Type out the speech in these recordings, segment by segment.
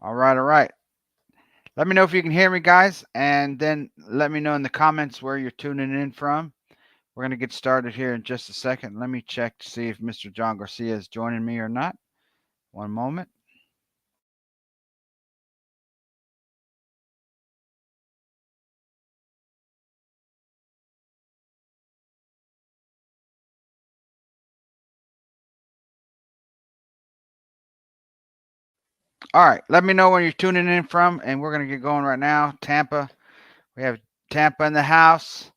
All right, all right. Let me know if you can hear me, guys, and then let me know in the comments where you're tuning in from. We're going to get started here in just a second. Let me check to see if Mr. John Garcia is joining me or not. One moment. All right, let me know where you're tuning in from, and we're going to get going right now. Tampa. We have Tampa in the house.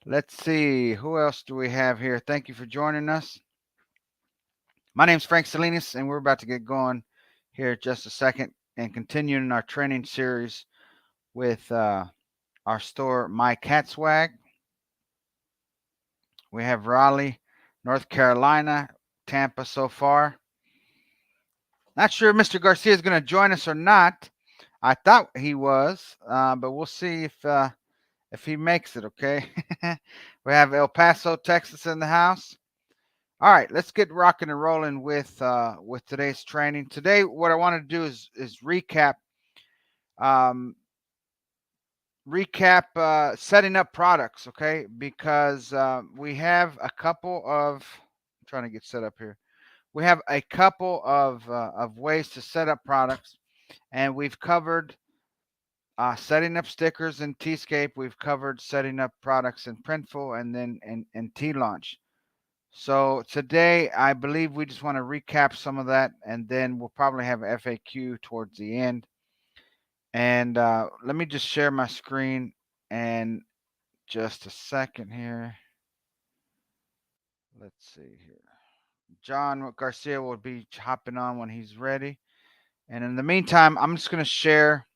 Let's see. Who else do we have here? Thank you for joining us. My name's Frank Salinas, and we're about to get going here in just a second and continuing our training series with our store, My Cat Swag. We have Raleigh, North Carolina, Tampa so far. Not sure if Mr. Garcia is going to join us or not. I thought he was, but we'll see if he makes it. Okay. We have El Paso, Texas in the house. All right, let's get rocking and rolling with today's training. Today, what I want to do is um, recap setting up products, okay? Because we have a couple of. I'm trying to get set up here. We have a couple of ways to set up products, and we've covered setting up stickers in Tscape. We've covered setting up products in Printful, and then in T-Launch. So today, I believe we just want to recap some of that, and then we'll probably have FAQ towards the end. And let me just share my screen and just a second here. Let's see here. John Garcia will be hopping on when he's ready. And in the meantime, I'm just going to share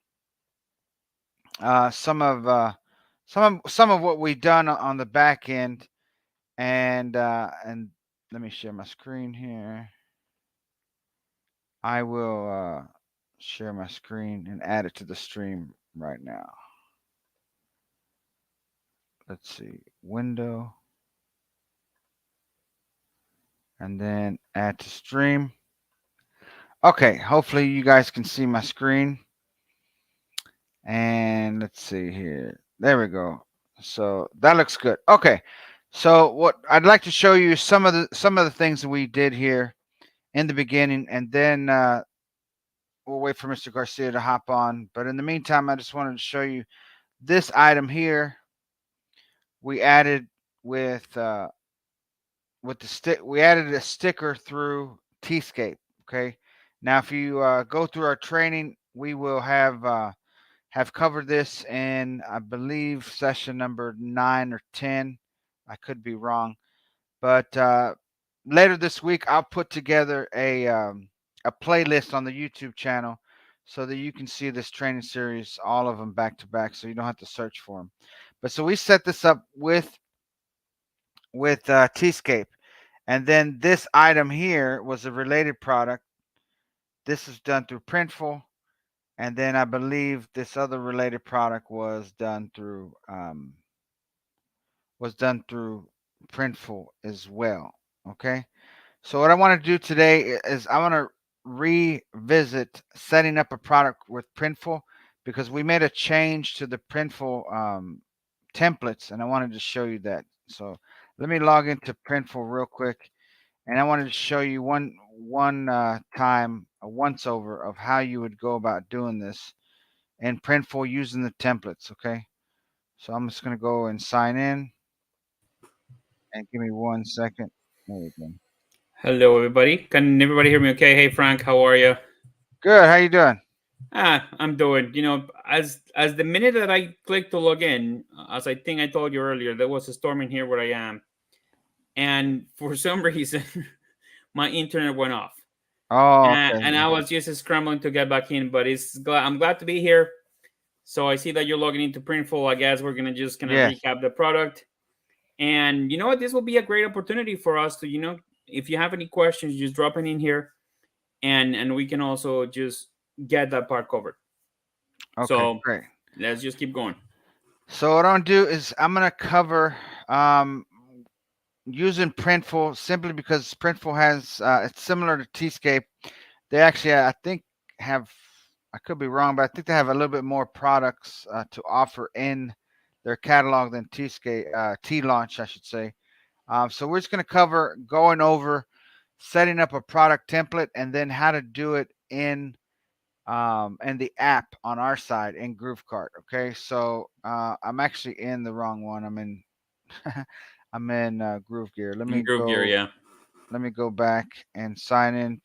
uh, some of uh, some of what we've done on the back end, and let me share my screen here. I will share my screen and add it to the stream right now. Let's see, window, and then add to stream. Okay, hopefully you guys can see my screen. And let's see here. There we go. So that looks good. Okay. So what I'd like to show you is some of the things that we did here in the beginning, and then we'll wait for Mr. Garcia to hop on. But in the meantime, I just wanted to show you this item here. We added with the stick. We added a sticker through Tscape. Okay. Now, if you go through our training, we will have covered this in, I believe, session number 9 or 10. I could be wrong, but later this week I'll put together a playlist on the YouTube channel so that you can see this training series, all of them back to back, so you don't have to search for them. But so we set this up with Tscape, and then this item here was a related product. This is done through Printful, and then I believe this other related product was done through Printful as well. Okay. So what I want to do today is I want to revisit setting up a product with Printful because we made a change to the Printful templates, and I wanted to show you that. So let me log into Printful real quick, and I wanted to show you one time a once over of how you would go about doing this in Printful using the templates. Okay. So I'm just going to go and sign in, and give me 1 second. There we go. Hello, everybody. Can everybody hear me okay? Hey, Frank, how are you? Good. How you doing? I'm doing. As the minute that I clicked to log in, as I think I told you earlier, there was a storm in here where I am, and for some reason, my internet went off, Oh, and okay. I was just scrambling to get back in. But I'm glad to be here. So I see that you're logging into Printful. I guess we're gonna just kind of Yes. recap the product, and you know what? This will be a great opportunity for us to, if you have any questions, just drop it in here and we can also just get that part covered. Okay, So great. let's just keep going. So what I'm gonna do is I'm gonna cover um, using Printful simply because Printful has it's similar to Tscape. They actually, I think, have. I could be wrong, but I think they have a little bit more products to offer in their catalog than T Launch, I should say. So we're just going to cover going over setting up a product template and then how to do it in the app on our side in GrooveKart. Okay, so I'm actually in the wrong one. I'm in I'm in Groove Gear. Groove Gear, yeah. Let me go back and sign in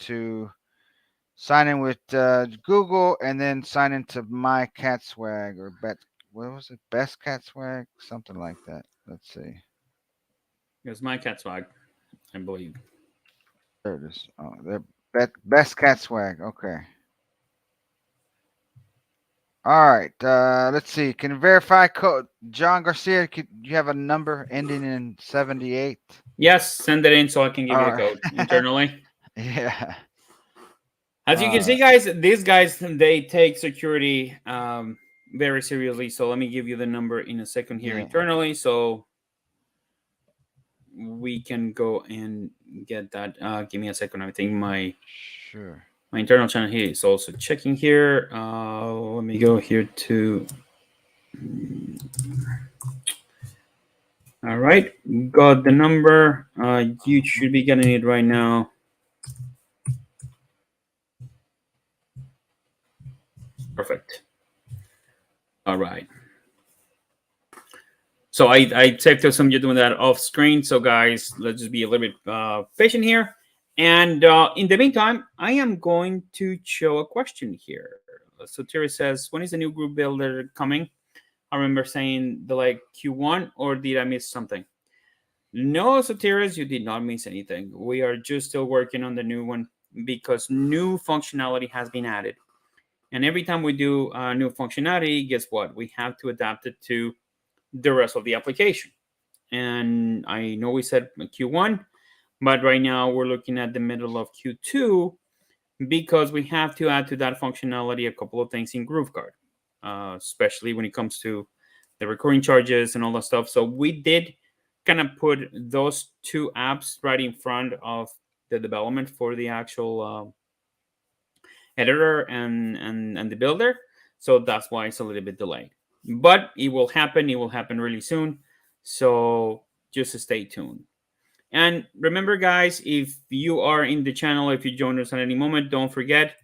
with Google and then sign into my cat swag or bet what was it, best cat swag, something like that. Let's see. It was my cat swag, I believe. There it is. Oh, the best cat swag. Okay. All right. Let's see. Can you verify code John Garcia? You have a number ending in 78? Yes, send it in so I can give you All the code right. internally. Yeah. As you can Uh, see, guys, these guys they take security very seriously. So let me give you the number in a second here yeah. internally, so we can go and get that. Give me a second. I think Sure. my internal channel here is also checking here. Let me go here to. All right, got the number. You should be getting it right now. Perfect. All right. So I safe to assume you're doing that off screen. So guys, let's just be a little bit patient here. And in the meantime, I am going to show a question here. So Terry says, when is the new group builder coming? I remember saying the like Q1, or did I miss something? No, Sotiris, you did not miss anything. We are just still working on the new one because new functionality has been added. And every time we do new functionality, guess what? We have to adapt it to the rest of the application. And I know we said Q1, but right now we're looking at the middle of Q2 because we have to add to that functionality a couple of things in GrooveKart, especially when it comes to the recurring charges and all that stuff. So we did kind of put those two apps right in front of the development for the actual editor and the builder. So that's why it's a little bit delayed. But it will happen. It will happen really soon. So just stay tuned. And remember, guys, if you are in the channel, if you join us at any moment, don't forget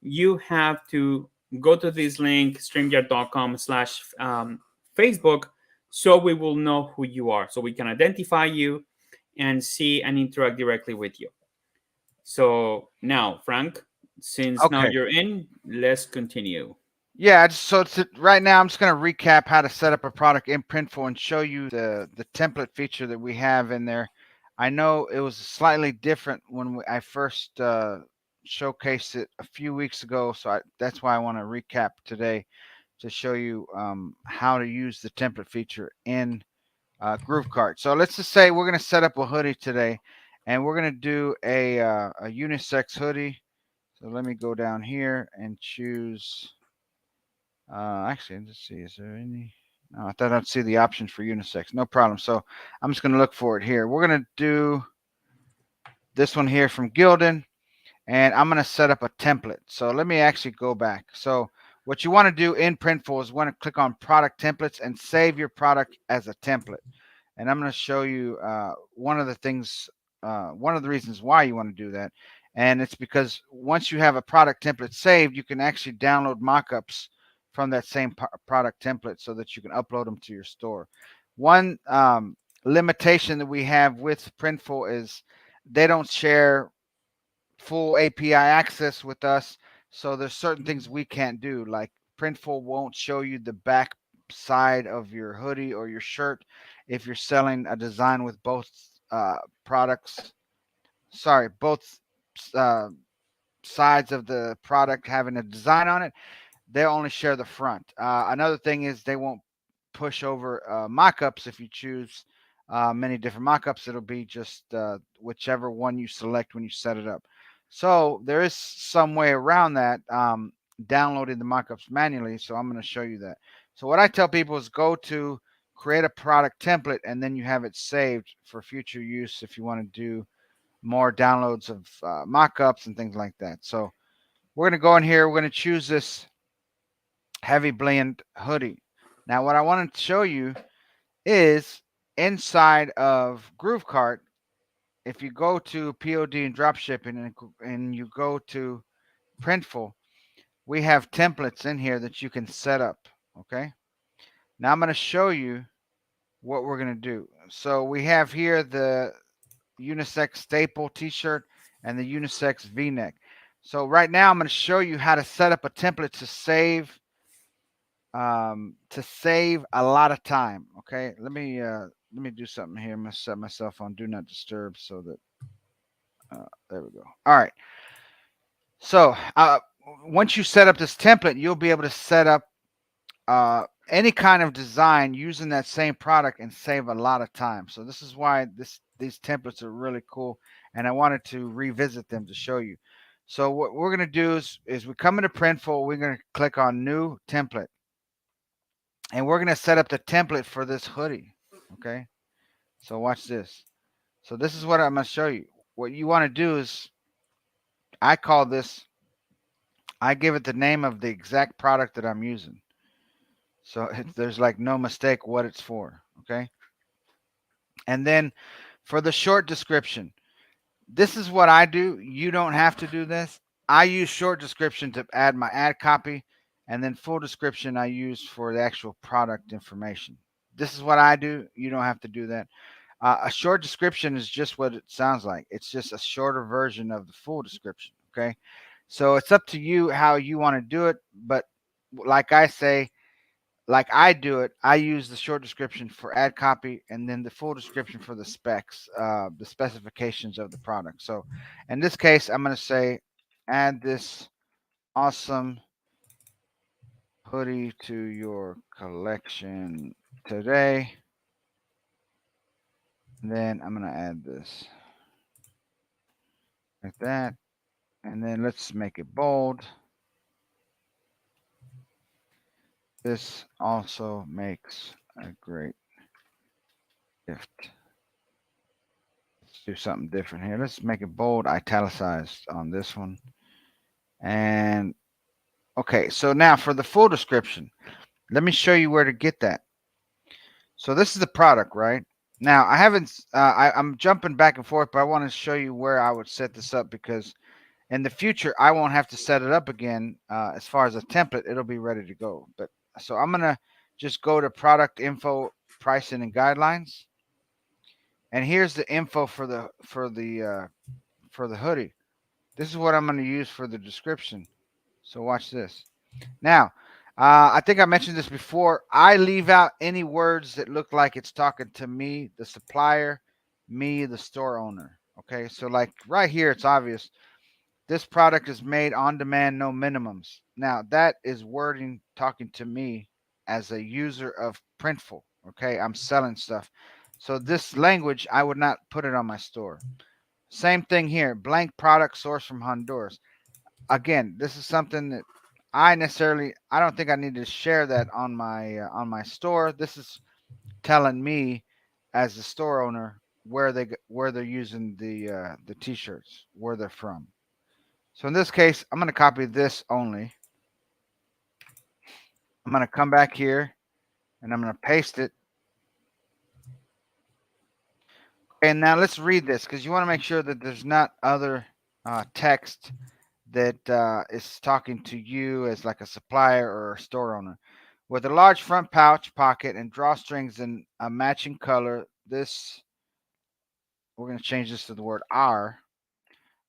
you have to go to this link, streamyard.com/Facebook, so we will know who you are, so we can identify you and see and interact directly with you. So now, Frank, since now Okay. you're in, let's continue. Yeah, right now I'm just going to recap how to set up a product in Printful and show you the template feature that we have in there. I know it was slightly different when I first showcased it a few weeks ago, so that's why I want to recap today to show you how to use the template feature in GrooveKart. So let's just say we're going to set up a hoodie today, and we're going to do a unisex hoodie. So let me go down here and choose. Actually, let's see. Is there any? No, I thought I'd see the options for unisex. No problem. So I'm just going to look for it here. We're going to do this one here from Gildan, and I'm going to set up a template. So let me actually go back. So what you want to do in Printful is you want to click on Product Templates and save your product as a template. And I'm going to show you one of the reasons why you want to do that. And it's because once you have a product template saved, you can actually download mockups from that same product template so that you can upload them to your store. One limitation that we have with Printful is they don't share full API access with us. So there's certain things we can't do. Like Printful won't show you the back side of your hoodie or your shirt if you're selling a design with both products. Sorry, both uh, sides of the product having a design on it. They only share the front. Another thing is they won't push over mockups if you choose many different mockups. It'll be just whichever one you select when you set it up. So there is some way around that, downloading the mockups manually. So I'm going to show you that. So what I tell people is go to create a product template and then you have it saved for future use if you want to do more downloads of mockups and things like that. So we're going to go in here. We're going to choose this heavy blend hoodie. Now, what I wanted to show you is inside of GrooveKart. If you go to POD and dropshipping and you go to Printful, we have templates in here that you can set up. Okay. Now I'm going to show you what we're going to do. So we have here the unisex staple t-shirt and the unisex v-neck. So right now I'm going to show you how to set up a template to save a lot of time. Okay, let me do something here. I'm going to set myself on do not disturb so that there we go. All right. So once you set up this template, you'll be able to set up any kind of design using that same product and save a lot of time. So this is why these templates are really cool, and I wanted to revisit them to show you. So what we're going to do is we come into Printful, we're going to click on New Template, and we're going to set up the template for this hoodie. Okay, so watch this. So this is what I'm going to show you. What you want to do is I call this, I give it the name of the exact product that I'm using. So there's like no mistake what it's for. Okay. And then for the short description, this is what I do. You don't have to do this. I use short description to add my ad copy, and then full description I use for the actual product information. This is what I do. You don't have to do that. A short description is just what it sounds like. It's just a shorter version of the full description. Okay. So it's up to you how you want to do it. But like I say, like I do it, I use the short description for ad copy and then the full description for the specs, the specifications of the product. So in this case, I'm going to say, add this awesome hoodie to your collection today. And then I'm going to add this like that. And then let's make it bold. This also makes a great gift. Let's do something different here. Let's make it bold, italicized on this one. And okay, so now for the full description, let me show you where to get that. So this is the product, right? Now I haven't, I'm jumping back and forth, but I want to show you where I would set this up because in the future I won't have to set it up again. As far as a template, it'll be ready to go. But so I'm gonna just go to product info, pricing, and guidelines, and here's the info for the hoodie. This is what I'm gonna use for the description. So watch this. Now, I think I mentioned this before. I leave out any words that look like it's talking to me, the supplier, me, the store owner. Okay, so like right here, it's obvious. This product is made on demand, no minimums. Now, that is wording talking to me as a user of Printful. Okay, I'm selling stuff. So this language, I would not put it on my store. Same thing here. Blank product sourced from Honduras. Again, this is something that I don't think I need to share that on my store. This is telling me as the store owner where they're using the t-shirts, where they're from. So in this case, I'm going to copy this only. I'm going to come back here and I'm going to paste it. And now let's read this because you want to make sure that there's not other text that is talking to you as like a supplier or a store owner. With a large front pouch pocket and drawstrings in a matching color, this we're going to change this to the word R.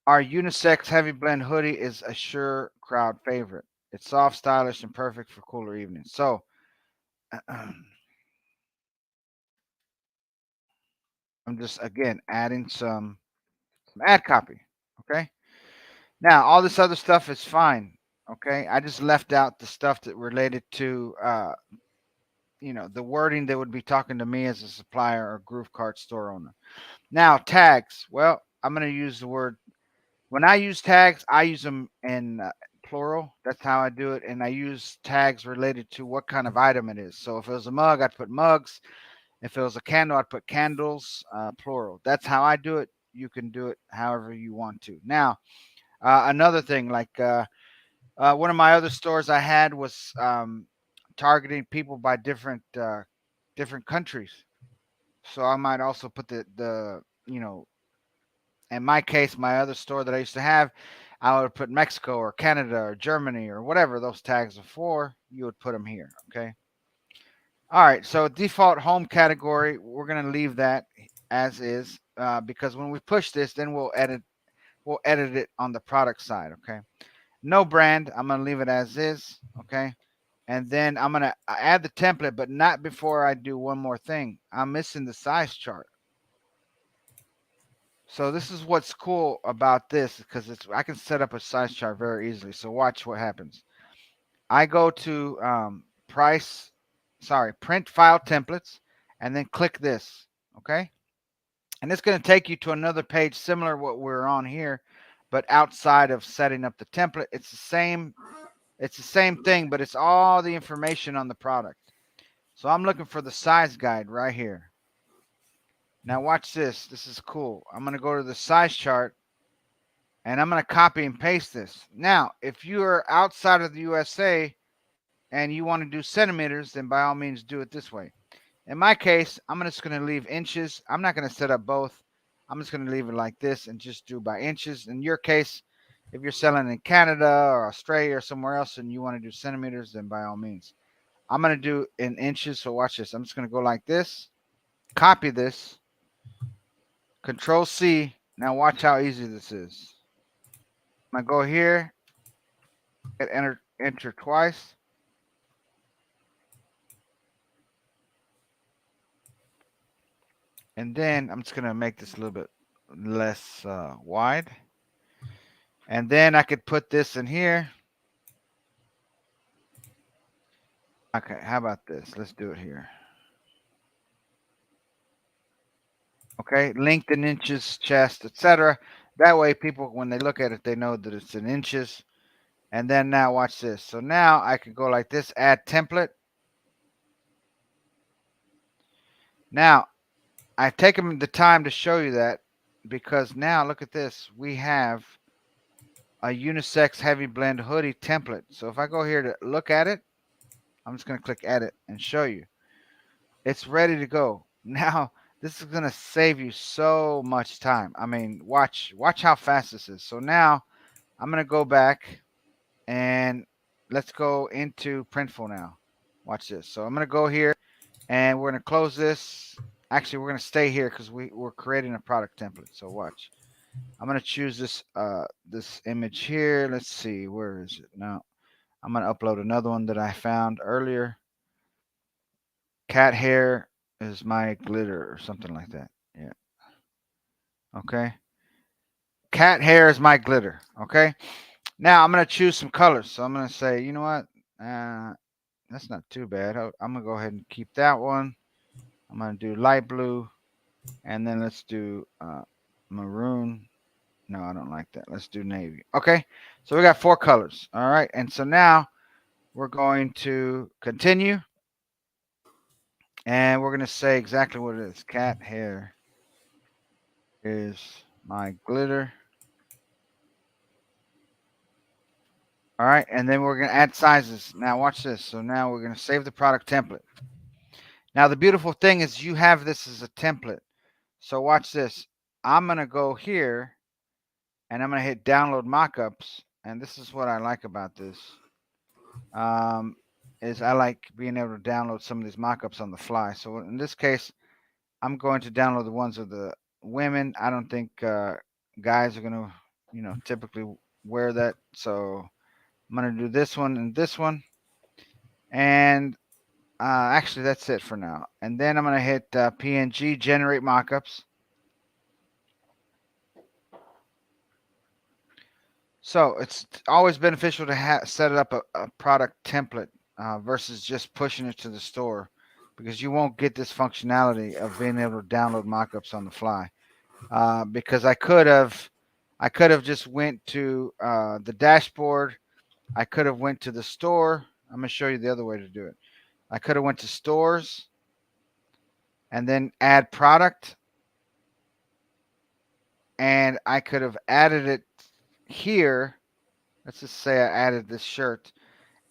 Our unisex heavy blend hoodie is a sure crowd favorite. It's soft, stylish, and perfect for cooler evenings. So I'm just again adding some ad copy. Okay. Now all this other stuff is fine. Okay. I just left out the stuff that related to the wording that would be talking to me as a supplier or GrooveKart store owner. Now tags. Well, I'm going to use the word when I use tags. I use them in plural. That's how I do it, and I use tags related to what kind of item it is. So if it was a mug, I'd put mugs. If it was a candle, I'd put candles, plural. That's how I do it. You can do it however you want to. Now, another thing, like One of my other stores I had was targeting people by different countries. So I might also put the in my case, my other store that I used to have, I would put Mexico or Canada or Germany or whatever those tags are for. You would put them here. Okay. All right. So default home category, we're gonna leave that as is because when we push this, then we'll edit it on the product side. Okay. No brand, I'm gonna leave it as is. Okay. And then I'm gonna add the template, but not before I do one more thing. I'm missing the size chart. So this is what's cool about this because it's I can set up a size chart very easily. So watch what happens. I go to print file templates, and then click this. Okay, and it's going to take you to another page similar to what we're on here, but outside of setting up the template, it's the same. It's the same thing, but it's all the information on the product. So I'm looking for the size guide right here. Now watch this. This is cool. I'm going to go to the size chart and I'm going to copy and paste this. Now, if you are outside of the USA and you want to do centimeters, then by all means do it this way. In my case, I'm just going to leave inches. I'm not going to set up both. I'm just going to leave it like this and just do by inches. In your case, if you're selling in Canada or Australia or somewhere else and you want to do centimeters, then by all means. I'm going to do in inches. So watch this. I'm just going to go like this, copy this, Control C. Now watch how easy this is. I'm going to go here, hit enter twice. And then I'm just going to make this a little bit less wide. And then I could put this in here. Okay, how about this? Let's do it here. Okay, length in inches, chest, etc. That way people, when they look at it, they know that it's in inches. And then now watch this. So now I can go like this, add template. Now, I've taken the time to show you that because now look at this. We have a unisex heavy blend hoodie template. So if I go here to look at it, I'm just going to click edit and show you. It's ready to go. Now, this is going to save you so much time. I mean, watch how fast this is. So now I'm going to go back and let's go into Printful now. Watch this. So I'm going to go here and we're going to close this. Actually, we're going to stay here because we're creating a product template. So watch. I'm going to choose this image here. Let's see. Where is it? Now, I'm going to upload another one that I found earlier. Cat hair is my glitter or something like that. Yeah. Okay. Cat hair is my glitter. Okay. Now I'm going to choose some colors. So I'm going to say, you know what? That's not too bad. I'm going to go ahead and keep that one. I'm going to do light blue. And then let's do maroon. No, I don't like that. Let's do navy. Okay. So we got 4 colors. All right. And so now we're going to continue. And we're going to say exactly what it is. Cat hair is my glitter. All right, and then we're going to add sizes. Now watch this. So now we're going to save the product template. Now the beautiful thing is you have this as a template. So watch this. I'm going to go here and I'm going to hit download mockups. And this is what I like about this. Um, is I like being able to download some of these mockups on the fly. So in this case, I'm going to download the ones of the women. I don't think guys are going to, typically wear that. So I'm going to do this one and this one. And actually, that's it for now. And then I'm going to hit PNG, generate mockups. So it's always beneficial to set up a product template versus just pushing it to the store because you won't get this functionality of being able to download mockups on the fly. Because I could have just went to the dashboard. I could have went to the store. I'm going to show you the other way to do it. I could have went to stores and then add product, and I could have added it here let's just say I added this shirt,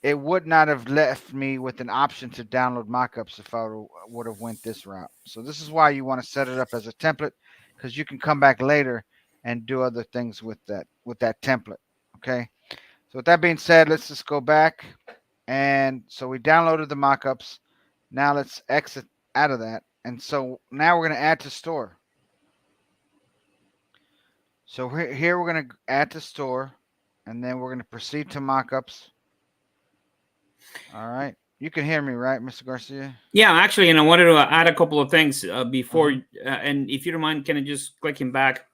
it would not have left me with an option to download mockups if I would have went this route. So this is why you want to set it up as a template, because you can come back later and do other things with that template. Okay. So with that being said, let's just go back. And so we downloaded the mockups. Now let's exit out of that. And so now we're going to add to store. So here we're going to add to store, and then we're going to proceed to mockups. All right. You can hear me, right, Mr. Garcia? Yeah, actually, and I wanted to add a couple of things before, Mm-hmm. and if you don't mind, can I just clicking back?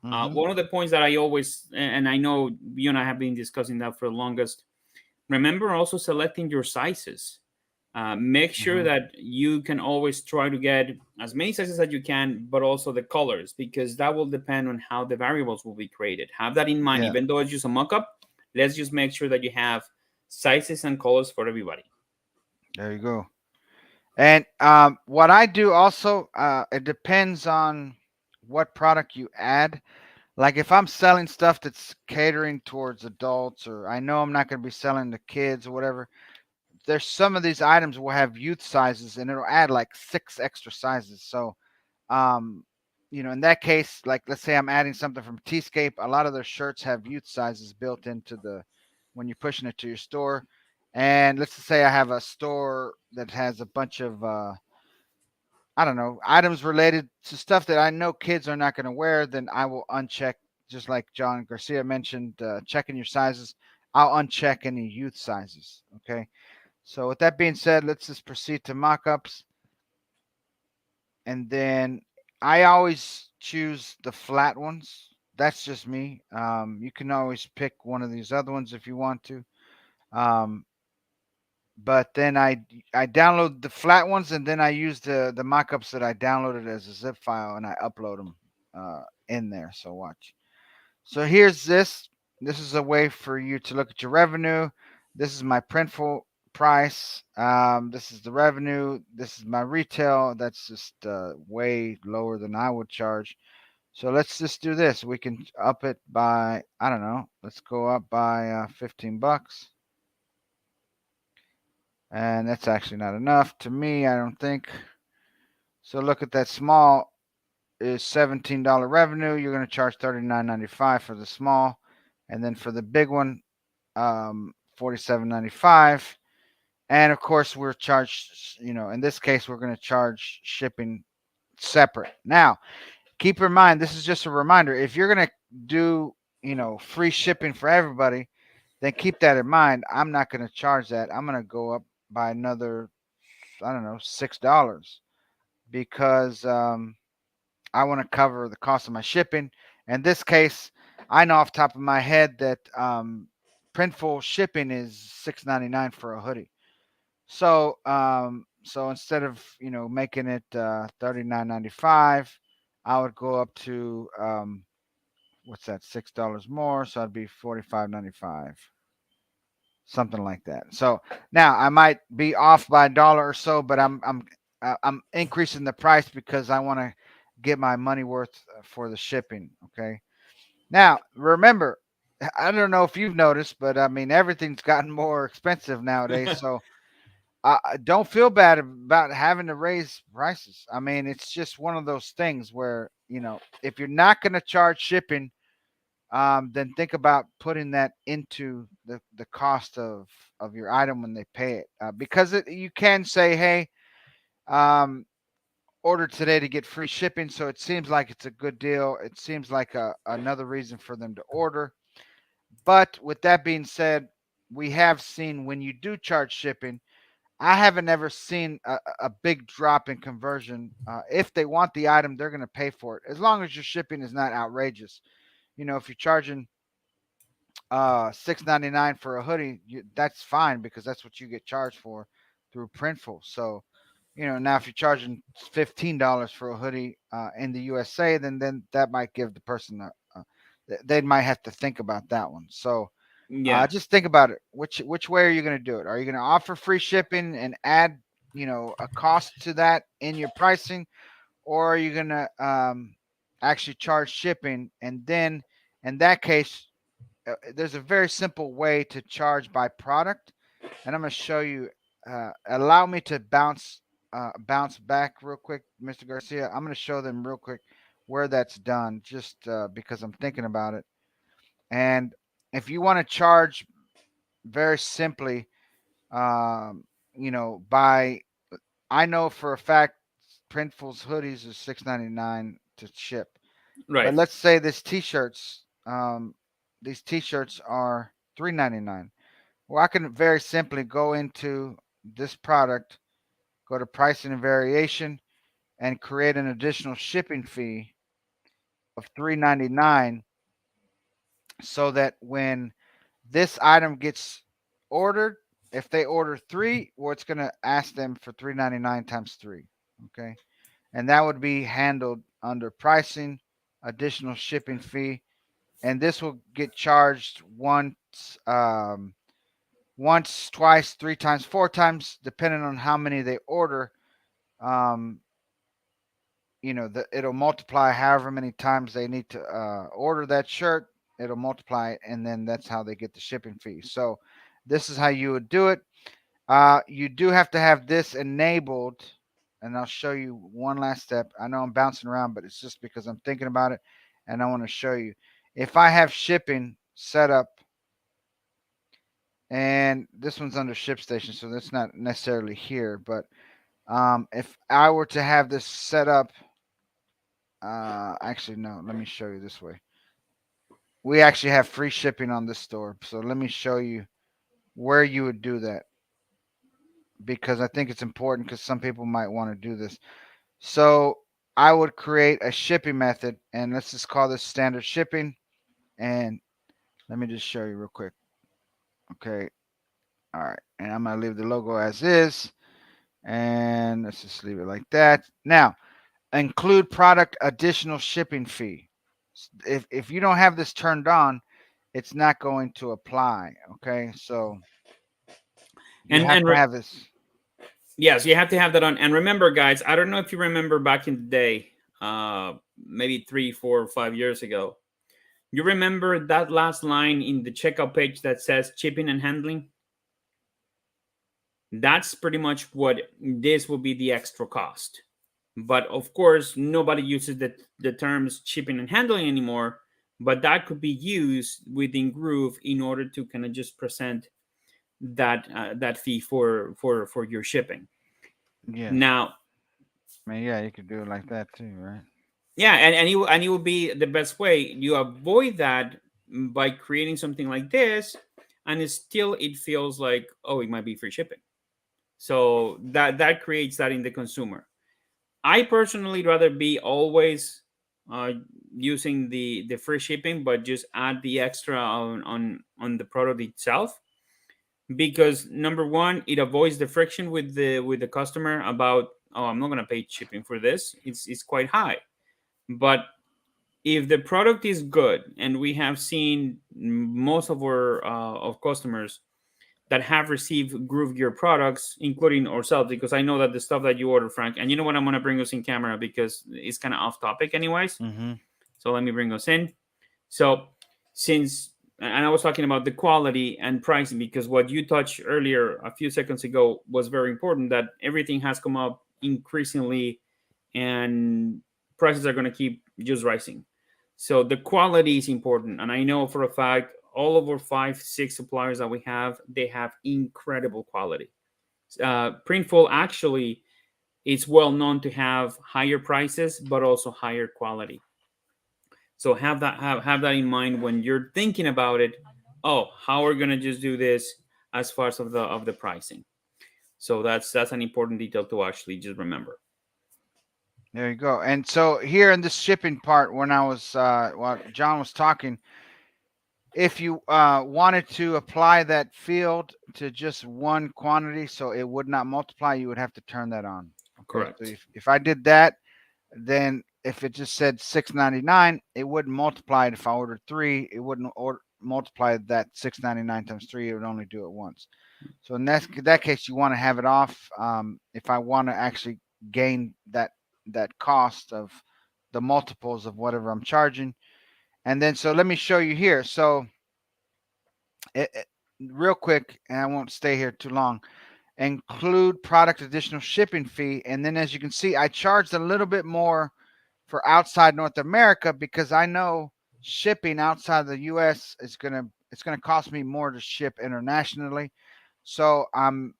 Mm-hmm. One of the points that I always, and I know you and I have been discussing that for the longest. Remember also selecting your sizes. Make sure Mm-hmm. that you can always try to get as many sizes as you can, but also the colors, because that will depend on how the variables will be created. Have that in mind. Yeah. Even though it's just a mockup, let's just make sure that you have sizes and colors for everybody. There you go. And what I do also, it depends on what product you add. Like if I'm selling stuff that's catering towards adults, or I know I'm not going to be selling to kids or whatever, there's some of these items will have youth sizes, and it'll add like 6 extra sizes. So, um, in that case, like let's say I'm adding something from Tscape, a lot of their shirts have youth sizes built into the when you're pushing it to your store. And let's just say I have a store that has a bunch of I don't know, items related to stuff that I know kids are not going to wear, then I will uncheck, just like John Garcia mentioned, checking your sizes. I'll uncheck any youth sizes. Okay. So with that being said, let's just proceed to mockups. And then I always choose the flat ones. That's just me. You can always pick one of these other ones if you want to. Um, but then I download the flat ones, and then I use the mockups that I downloaded as a zip file, and I upload them in there. So watch. So here's this. This is a way for you to look at your revenue. This is my Printful price. This is the revenue. This is my retail. That's just way lower than I would charge. So let's just do this. We can up it by, I don't know. Let's go up by $15. And that's actually not enough to me, I don't think. So look at that. Small is $17 revenue. You're going to charge $39.95 for the small. And then for the big one, $47.95. And of course, we're charged, in this case, we're going to charge shipping separate. Now, keep in mind, this is just a reminder. If you're going to do, free shipping for everybody, then keep that in mind. I'm not going to charge that. I'm going to go up by another, I don't know, $6, because I want to cover the cost of my shipping. In this case, I know off the top of my head that Printful shipping is $6.99 for a hoodie. So instead of making it $39.95, I would go up to what's that, $6 more, so I'd be $45.95, something like that. So now I might be off by a dollar or so, but I'm increasing the price because I want to get my money worth for the shipping. Okay. Now remember, I don't know if you've noticed, but I mean everything's gotten more expensive nowadays. So don't feel bad about having to raise prices. I mean, it's just one of those things where if you're not going to charge shipping, then think about putting that into the cost of your item when they pay it, because you can say, hey, um, order today to get free shipping. So it seems like it's a good deal. It seems like another reason for them to order. But with that being said, we have seen when you do charge shipping, I haven't ever seen a big drop in conversion. If they want the item, they're going to pay for it, as long as your shipping is not outrageous. If you're charging $6.99 for a hoodie, that's fine, because that's what you get charged for through Printful. So now if you're charging $15 for a hoodie in the USA, then that might give the person they might have to think about that one. So Yeah. just think about it. Which way are you going to do it? Are you going to offer free shipping and add a cost to that in your pricing, or are you going to actually charge shipping, and then in that case there's a very simple way to charge by product, and I'm going to show you. Allow me to bounce back real quick, Mr. Garcia. I'm going to show them real quick where that's done, just because I'm thinking about it. And if you want to charge very simply, um, by I know for a fact Printful's hoodies is $6.99 to ship. But Right. let's say these T-shirts are $3.99. Well, I can very simply go into this product, go to pricing and variation, and create an additional shipping fee of $3.99, so that when this item gets ordered, if they order three, well, it's going to ask them for $3.99 times three. Okay, and that would be handled under pricing, additional shipping fee, and this will get charged once, twice, three times, four times, depending on how many they order. Um, it'll multiply however many times they need to order that shirt. It'll multiply it, and then that's how they get the shipping fee. So, this is how you would do it. You do have to have this enabled, and I'll show you one last step. I know I'm bouncing around, but it's just because I'm thinking about it, and I want to show you. If I have shipping set up, and this one's under ShipStation, so that's not necessarily here, but if I were to have this set up, actually, no, let me show you this way. We actually have free shipping on this store, so let me show you where you would do that, because I think it's important, because some people might want to do this. So I would create a shipping method, and let's just call this standard shipping. And let me just show you real quick. Okay. All right. And I'm going to leave the logo as is. And let's just leave it like that. Now, include product additional shipping fee. If you don't have this turned on, it's not going to apply. Okay. So you And have and to re- have this. yes, you have to have that on. And remember, guys, I don't know if you remember back in the day, maybe 3, 4, 5 years ago. You remember that last line in the checkout page that says shipping and handling? That's pretty much what this will be, the extra cost. But of course, nobody uses the terms shipping and handling anymore. But that could be used within Groove in order to kind of just present that fee for your shipping. Yes. Now, I mean, yeah, you could do it like that too, right? yeah, and it will be the best way. You avoid that by creating something like this, and it feels like, oh, it might be free shipping. So that creates that in the consumer. I personally rather be always uh, using the free shipping, but just add the extra on the product itself, because number one, it avoids the friction with the customer about, oh, I'm not gonna pay shipping for this. It's quite high. But if the product is good, and we have seen most of our of customers that have received Groove Gear products, including ourselves, because I know that the stuff that you order, Frank, and you know what, I'm gonna bring us in camera because it's kind of off topic, anyways. Mm-hmm. So let me bring us in. So since and I was talking about the quality and pricing, because what you touched earlier a few seconds ago was very important, that everything has come up increasingly, and prices are going to keep just rising. So the quality is important, and I know for a fact all of our 5, 6 suppliers that we have, they have incredible quality. Printful actually is well known to have higher prices but also higher quality. So have that in mind when you're thinking about it. Oh, how are we gonna just do this as far as of the pricing? So that's an important detail to actually just remember. There you go. And so here in this shipping part, when I was while John was talking, if you wanted to apply that field to just one quantity, so it would not multiply, you would have to turn that on. Okay, so Correct. if I did that, then if it just said 6.99, it wouldn't multiply it. If I ordered three, it wouldn't multiply that 6.99 times three. It would only do it once. So in that case, you want to have it off. If I want to actually gain that cost of the multiples of whatever I'm charging, and then so let me show you here. So Real quick, and I won't stay here too long. Include product additional shipping fee, and then as you can see, I charged a little bit more for outside North America because I know shipping outside the U.S. is gonna cost me more to ship internationally. So I'm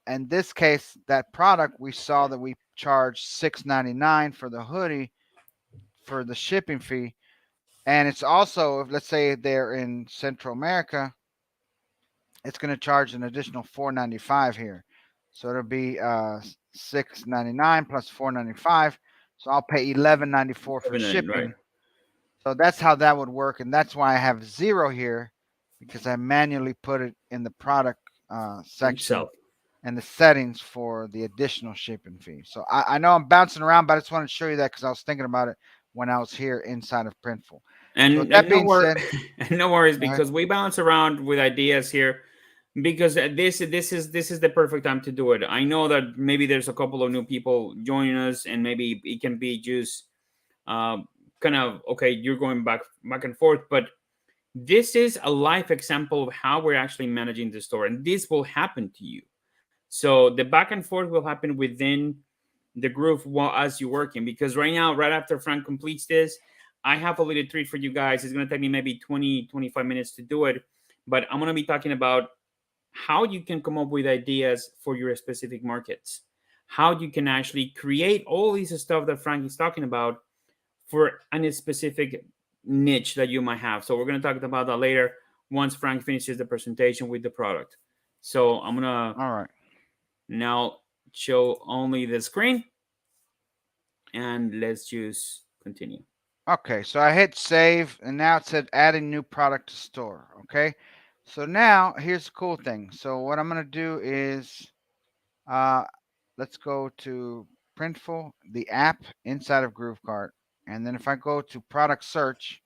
in this case, that product we saw that we charged $6.99 for the hoodie for the shipping fee, and it's also, if let's say they're in Central America, it's going to charge an additional 4.95 here. So it'll be 6.99 plus 4.95. So I'll pay 11.94 for 7 right shipping. So that's how that would work, and that's why I have zero here because I manually put it in the product section itself. and the settings for the additional shipping fee. So I know I'm bouncing around, but I just wanted to show you that because I was thinking about it when I was here inside of Printful. So with that No being said, no worries, go ahead. because we bounce around with ideas here, because this is the perfect time to do it. I know that maybe there's a couple of new people joining us, and maybe it can be just um, kind of okay, you're going back and forth, but this is a live example of how we're actually managing the store, and this will happen to you. So the back and forth will happen within the groove while as you're working. Because right now, right after Frank completes this, I have a little treat for you guys. It's going to take me maybe 20-25 minutes to do it. But I'm going to be talking about how you can come up with ideas for your specific markets, how you can actually create all this stuff that Frank is talking about for any specific niche that you might have. So we're going to talk about that later once Frank finishes the presentation with the product. So I'm going to All right. now show only the screen, and let's just continue. Okay, so I hit save and now it said adding new product to store. Okay, so now here's the cool thing. So what I'm gonna do is uh, let's go to Printful, the app inside of GrooveKart, and then if I go to product search,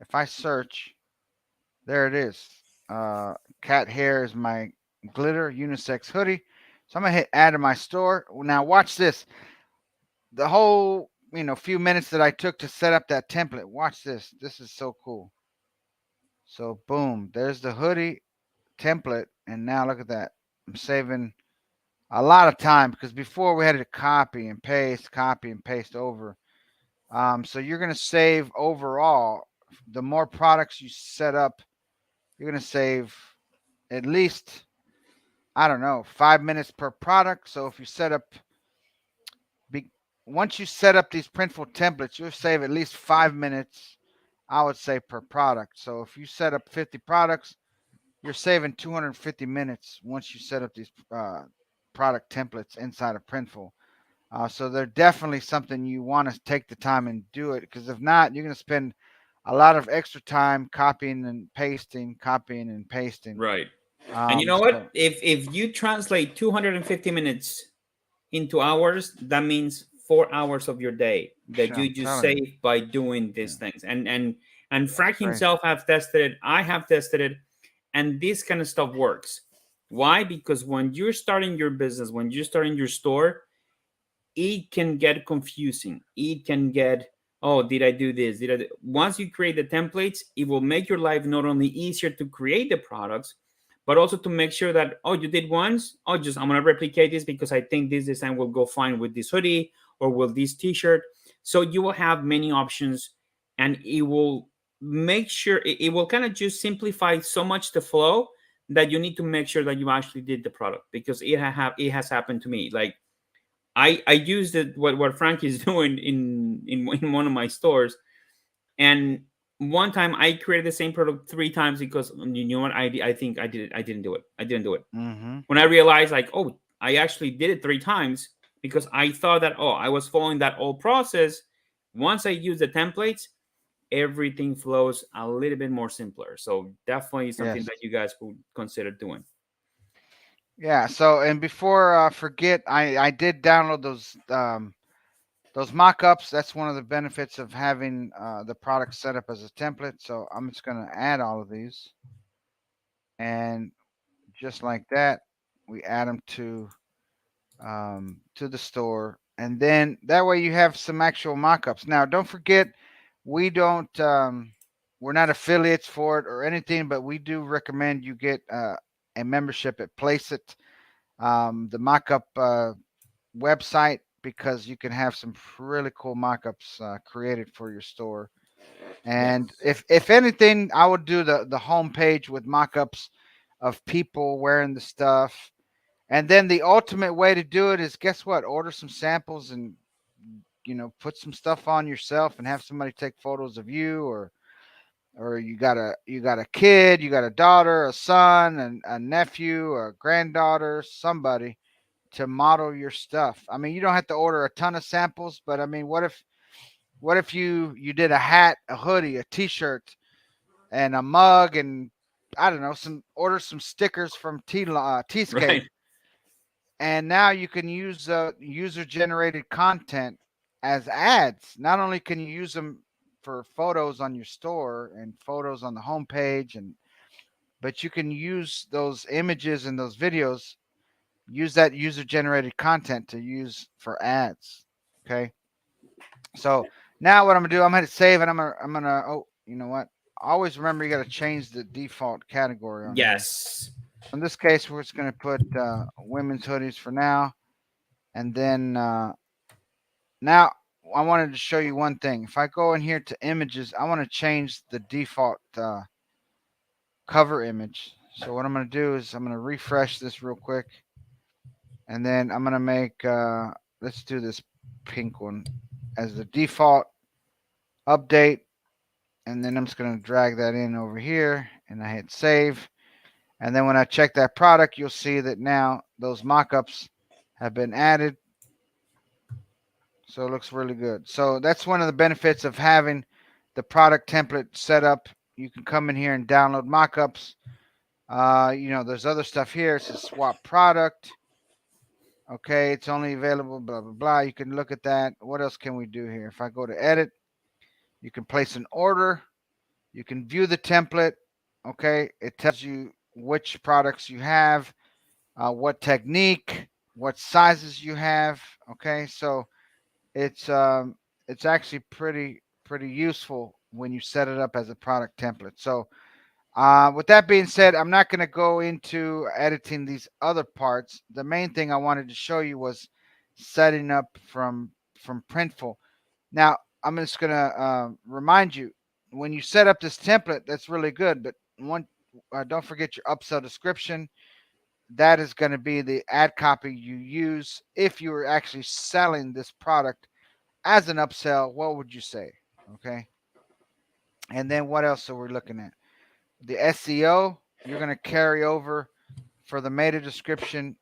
if I search, there it is. Uh, Cat hair is my glitter unisex hoodie. So I'm gonna hit add to my store. Now watch this. The whole few minutes that I took to set up that template. Watch this. This is so cool. So boom, there's the hoodie template, and now look at that. I'm saving a lot of time because before we had to copy and paste over. So you're gonna save overall. The more products you set up, you're gonna save at least, I don't know, 5 minutes per product. So if you set up be, once you set up these Printful templates, you'll save at least 5 minutes, I would say, per product. So if you set up 50 products, you're saving 250 minutes once you set up these product templates inside of Printful. So they're definitely something you want to take the time and do it, because if not, you're going to spend a lot of extra time copying and pasting, copying and pasting. Right. And you know what? So If you translate 250 minutes into hours, that means 4 hours of your day that I'm you just telling you, save by doing these yeah, things. And it's Frank crazy. himself have tested it. I have tested it, and this kind of stuff works. Why? Because when you're starting your business, when you're starting your store, it can get confusing. It can get, oh, did I do this? Once you create the templates, it will make your life not only easier to create the products, but also to make sure that, oh, you did once, oh, just I'm gonna replicate this because I think this design will go fine with this hoodie or with this t-shirt. So you will have many options, and it will make sure it will kind of just simplify so much the flow that you need to make sure that you actually did the product, because it has happened to me. Like I used it what Frank is doing in one of my stores, and one time I created the same product 3 times because you know what, I think I didn't do it. I didn't do it. Mm-hmm. When I realized, like, oh, I actually did it 3 times because I thought that, oh, I was following that old process. Once I use the templates, everything flows a little bit more simpler. So definitely something Yes. that you guys would consider doing. Yeah. So, and before I forget, I did download those mock-ups. That's one of the benefits of having the product set up as a template. So I'm just gonna add all of these, and just like that, we add them to the store, and then that way you have some actual mock-ups. Now, don't forget, we don't we're not affiliates for it or anything, but we do recommend you get a membership at Placeit, the mock-up website, because you can have some really cool mock-ups created for your store. And Yes. if anything, I would do the homepage with mock-ups of people wearing the stuff. And then the ultimate way to do it is, guess what? Order some samples and put some stuff on yourself and have somebody take photos of you, or you got a kid, you got a daughter, a son, and a nephew, a granddaughter, somebody to model your stuff. I mean, you don't have to order a ton of samples, but I mean, what if you did a hat, a hoodie, a t-shirt, and a mug, and I don't know, some stickers from Tscape, Right. and now you can use user generated content as ads. Not only can you use them for photos on your store and photos on the homepage, but you can use those images and those videos, use that user generated content to use for ads. Okay. So now what I'm gonna do, I'm gonna hit save, and I'm gonna oh, you know what? Always remember, you gotta change the default category on here. Yes. In this case, we're just gonna put women's hoodies for now, and then now I wanted to show you one thing. If I go in here to images, I want to change the default cover image. So what I'm gonna do is I'm gonna refresh this real quick, and then I'm gonna make let's do this pink one as the default update, and then I'm just gonna drag that in over here, and I hit save. And then when I check that product, you'll see that now those mockups have been added. So it looks really good. So that's one of the benefits of having the product template set up. You can come in here and download mockups. There's other stuff here. It says swap product. Okay, it's only available, blah, blah, blah. You can look at that. What else can we do here? If I go to edit, you can place an order. You can view the template. Okay, it tells you which products you have, what technique, what sizes you have. Okay, so it's um, it's actually pretty useful when you set it up as a product template. So with that being said, I'm not going to go into editing these other parts. The main thing I wanted to show you was setting up from Printful. Now, I'm just going to remind you, when you set up this template, that's really good. But don't forget your upsell description. That is going to be the ad copy you use if you were actually selling this product as an upsell. What would you say? Okay. And then what else are we looking at? The SEO, you're going to carry over for the meta description,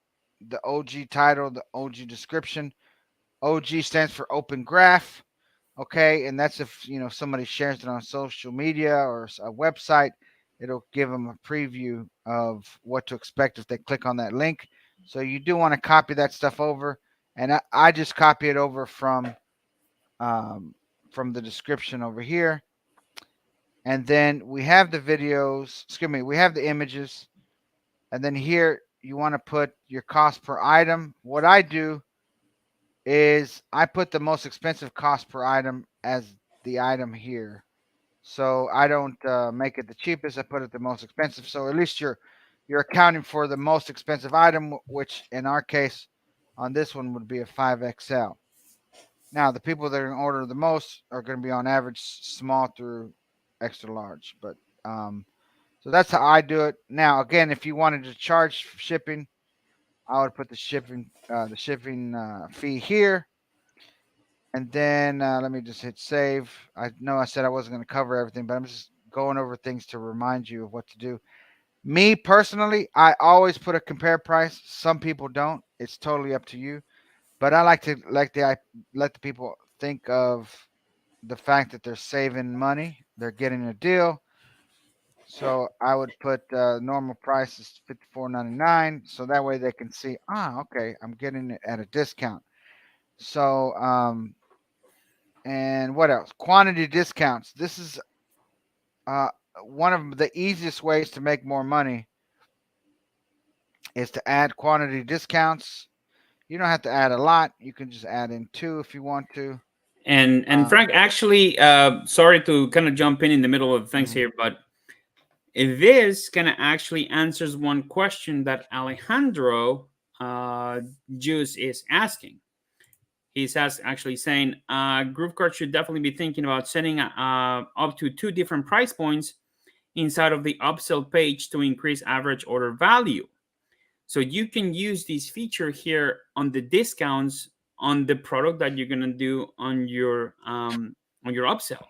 the OG title, the OG description. OG stands for Open Graph. Okay, and that's if somebody shares it on social media or a website, it'll give them a preview of what to expect if they click on that link. So you do want to copy that stuff over, and I just copy it over um, from the description over here. And then we have the videos, excuse me, we have the images. And then here you want to put your cost per item. What I do is I put the most expensive cost per item as the item here. So I don't make it the cheapest. I put it the most expensive. So at least you're accounting for the most expensive item, which in our case on this one would be a 5XL. Now the people that are going to order the most are going to be on average small through extra large. But so that's how I do it. Now again, if you wanted to charge shipping, I would put the shipping fee here, and then let me just hit save. I know I said I wasn't going to cover everything, but I'm just going over things to remind you of what to do. Me personally, I always put a compare price. Some people don't. It's totally up to you. But I like to let the people think of the fact that they're saving money, they're getting a deal. So I would put normal price is 54.99, so that way they can see, okay, I'm getting it at a discount. So and what else? Quantity discounts. This is uh, one of the easiest ways to make more money is to add quantity discounts. You don't have to add a lot. You can just add in two if you want to. And Uh, Frank, actually, sorry to kind of jump in the middle of things mhm. here, but this kind of actually answers one question that Alejandro Juice is asking. He's actually saying GrooveKart should definitely be thinking about setting up to two different price points inside of the upsell page to increase average order value. So you can use this feature here on the discounts on the product that you're gonna do on your upsell.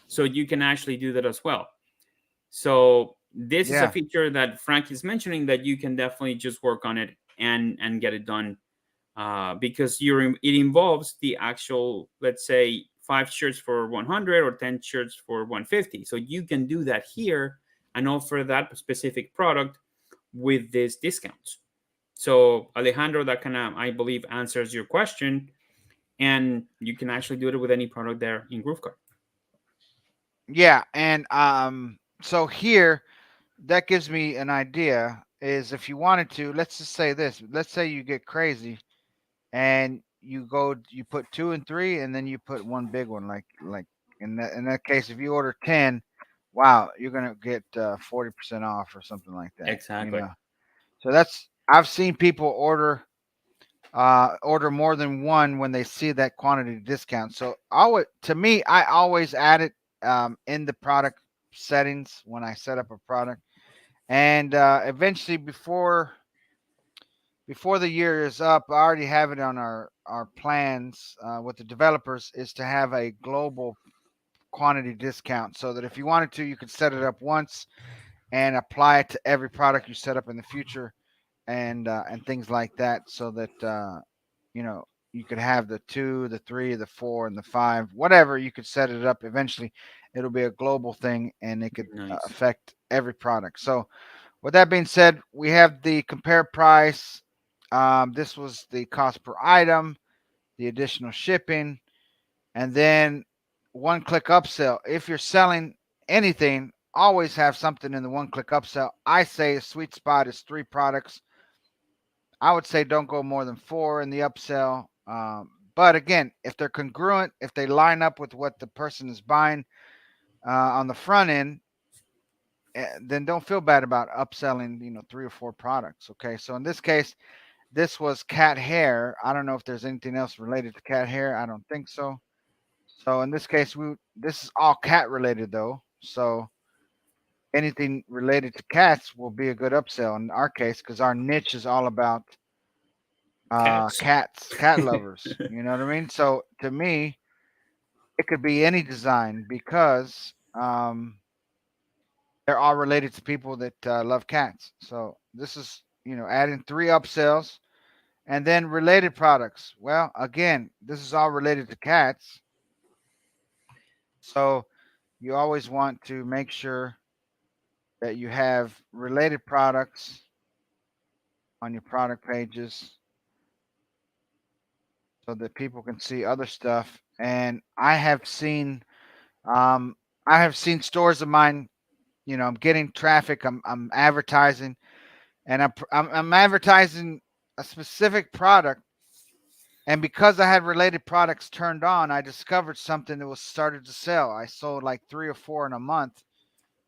So you can actually do that as well. So this is a Yeah, feature that Frank is mentioning that you can definitely just work on it and get it done because it involves the actual, let's say, 5 shirts for 100 or 10 shirts for 150. So you can do that here and offer that specific product with these discounts. So Alejandro, that kind of, I believe, answers your question, and you can actually do it with any product there in GrooveKart. yeah, and so here that gives me an idea. Is if you wanted to, let's just say this. Let's say you get crazy and you put two and three, and then you put one big one, like in that case, if you order 10, wow, you're gonna get 40% off or something like that. Exactly. So that's I've seen people order more than one when they see that quantity discount. So to me, I always add it in the product settings when I set up a product, and eventually before the year is up, I already have it on our plans with the developers is to have a global quantity discount, so that if you wanted to, you could set it up once and apply it to every product you set up in the future, and things like that, so that you know you could have the two, the three, the four, and the five, whatever. You could set it up. Eventually, it'll be a global thing, and it could Nice. affect every product. So, with that being said, we have the compare price. This was the cost per item, the additional shipping, and then one click upsell. If you're selling anything, always have something in the one click upsell. I say a sweet spot is three products. I would say don't go more than four in the upsell. But again, if they're congruent, if they line up with what the person is buying on the front end, then don't feel bad about upselling, three or four products. Okay. So in this case, this was cat hair. I don't know if there's anything else related to cat hair. I don't think so. So in this case, this is all cat related though. So anything related to cats will be a good upsell in our case because our niche is all about Cats. cats, cat lovers. You know what I mean? So to me, it could be any design because they're all related to people that love cats. So this is adding three upsells and then related products. Well, again, this is all related to cats. So you always want to make sure that you have related products on your product pages so that people can see other stuff. And um, I have seen stores of mine. I'm getting traffic. I'm advertising, and I'm advertising a specific product. And because I had related products turned on, I discovered something that was started to sell. I sold like three or four in a month,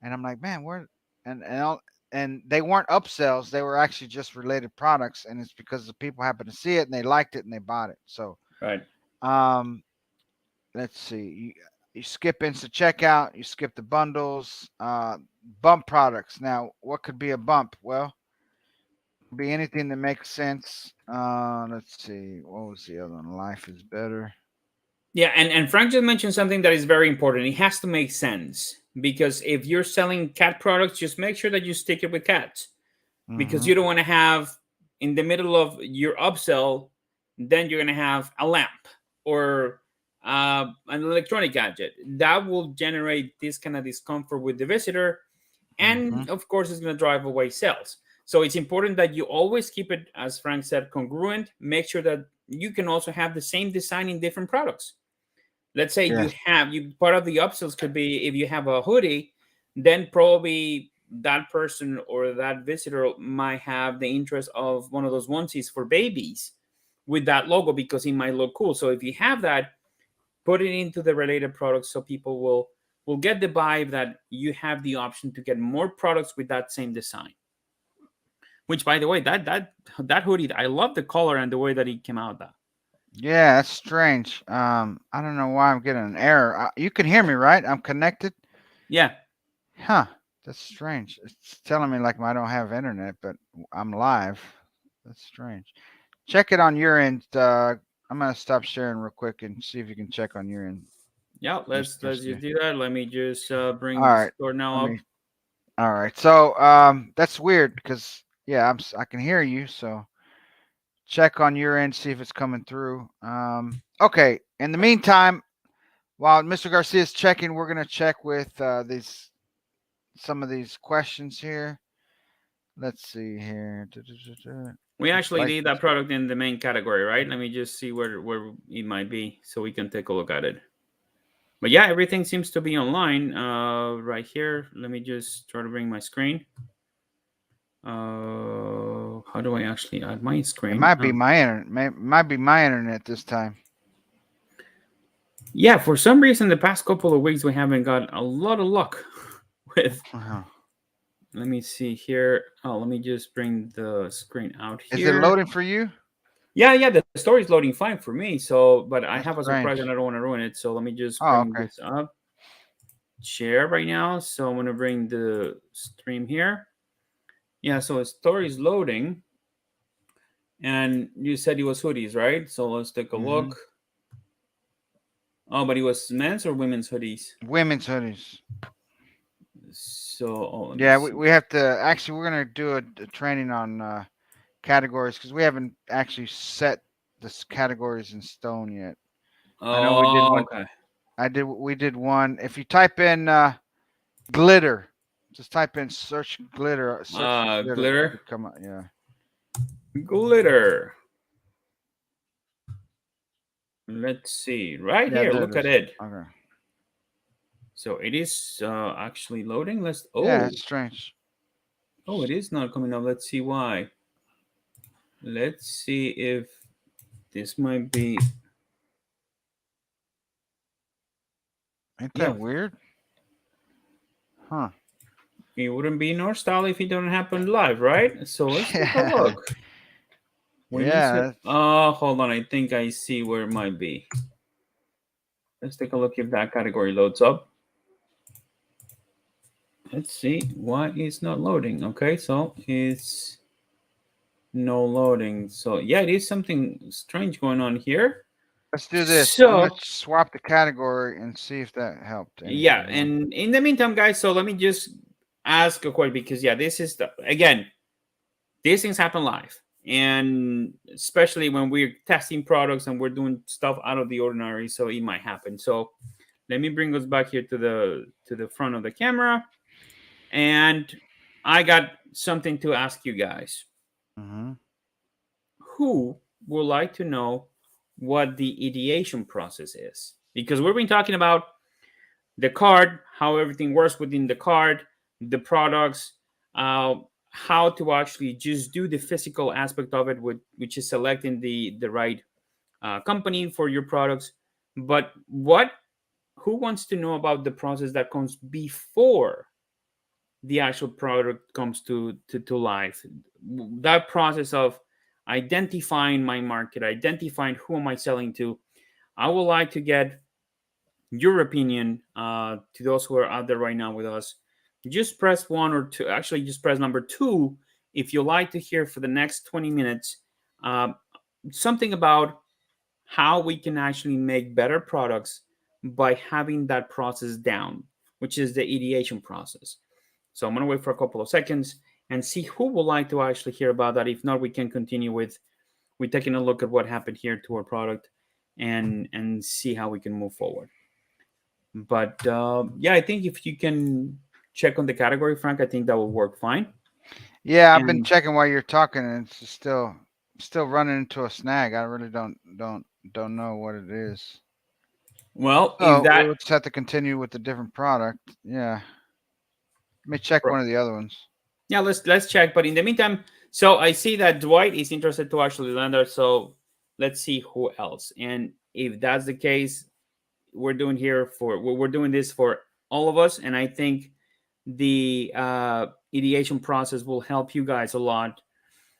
and I'm like, man, where? And they weren't upsells; they were actually just related products, and it's because the people happened to see it and they liked it and they bought it. So, Right. um, let's see. You skip instant checkout. You skip the bundles. Bump products. Now, what could be a bump? Well, be anything that makes sense. Let's see. What was the other one? Life is better. Yeah, and Frank just mentioned something that is very important. It has to make sense because if you're selling cat products, just make sure that you stick it with cats because Mm-hmm. you don't want to have in the middle of your upsell, then you're going to have a lamp or an electronic gadget that will generate this kind of discomfort with the visitor, Mm-hmm. and of course, it's going to drive away sales. So it's important that you always keep it, as Frank said, congruent. Make sure that you can also have the same design in different products. Let's say Yes. you part of the upsells could be if you have a hoodie, then probably that person or that visitor might have the interest of one of those onesies for babies with that logo because it might look cool. So if you have that, put it into the related products so people will get the vibe that you have the option to get more products with that same design. Which, by the way, that hoodie, I love the color and the way that it came out. That Yeah, that's strange. I don't know why I'm getting an error. You can hear me, right? I'm connected. yeah, Huh. That's strange. It's telling me like I don't have internet, but I'm live. That's strange. Check it on your end. I'm gonna stop sharing real quick and see if you can check on your end, yeah. Let's Mr. just C. do that. Let me just All bring the right. store Let now up. me. All right. So that's weird because yeah, I can hear you. So check on your end, see if it's coming through. Okay. In the meantime, while Mr. Garcia is checking, we're gonna check with these some of these questions here. Let's see here. We Looks actually like did that this. product in the main category, right? Let me just see where it might be so we can take a look at it. But yeah, everything seems to be online right here. Let me just try to bring my screen. How do I actually add my It screen? might be my internet. Might be my internet this time. Yeah, for some reason, the past couple of weeks we haven't got a lot of luck with. Uh-huh. Let me see here. Oh, let me just bring the screen out Is it here. loading for you? Yeah, yeah, the story is loading fine for me. So, but I That's have a surprise and I strange. don't want to ruin it. So let me just Oh, bring okay. this up. Share right now. So I'm gonna bring the stream here. Yeah, so a story is loading, and you said it was hoodies, right? So let's take a Hmm. look. Oh, but it was men's or women's hoodies. Women's hoodies. So, oh, let me Yeah, see. we have to actually. We're gonna do a training on categories because we haven't actually set this categories in stone yet. I know we did Oh, one. okay. I did. We did one. If you type in glitter, just type in search glitter. Search for glitter. It Glitter, should come up. Yeah. glitter. Let's see. Right Yeah, here, there look it at is. it. Okay. So it is actually loading. Let's. Yeah, Oh, it's strange. oh, it is not coming up. Let's see why. Let's see if this might be. Ain't Yeah, that weird? Huh. it wouldn't be North style if it don't happen live, right? So let's take a Yeah. look. When you Yeah. said, oh, hold on, I think I see where it might be. Let's take a look if that category loads up. Let's see why it's not loading. Okay, so it's no loading. So yeah, it is something strange going on here. Let's do this. I'm gonna So swap the category and see if that helped yeah, anything. Hold on. and in the meantime, guys, so let me just ask a question because yeah, this is again, these things happen live, and especially when we're testing products and we're doing stuff out of the ordinary, so it might happen. So let me bring us back here to the front of the camera, and I got something to ask you guys. Mm-hmm. Who would like to know what the ideation process is? Because we've been talking about the card, how everything works within the card, the products, uh, how to actually just do the physical aspect of it, which is selecting the right company for your products. But what? Who wants to know about the process that comes before the actual product comes to life? That process of identifying my market, identifying who am I selling to. I would like to get your opinion to those who are out there right now with us. Just press one or two. Actually, just press number two if you like to hear for the next 20 minutes uh, something about how we can actually make better products by having that process down, which is the ideation process. So I'm going to wait for a couple of seconds and see who would like to actually hear about that. If not, we can continue with taking a look at what happened here to our product and see how we can move forward. But yeah, I think if you can check on the category, Frank, I think that will work fine. Yeah, I've been And checking while you're talking, and it's still running into a snag. I really don't know what it is. well, if So that we'll just have to continue with the different product. Yeah. Let me check one of the other ones. yeah, let's check. But in the meantime, so I see that Dwight is interested to actually land there. So let's see who else. And if that's the case, we're doing here for we're doing this for all of us, and I think the ideation process will help you guys a lot.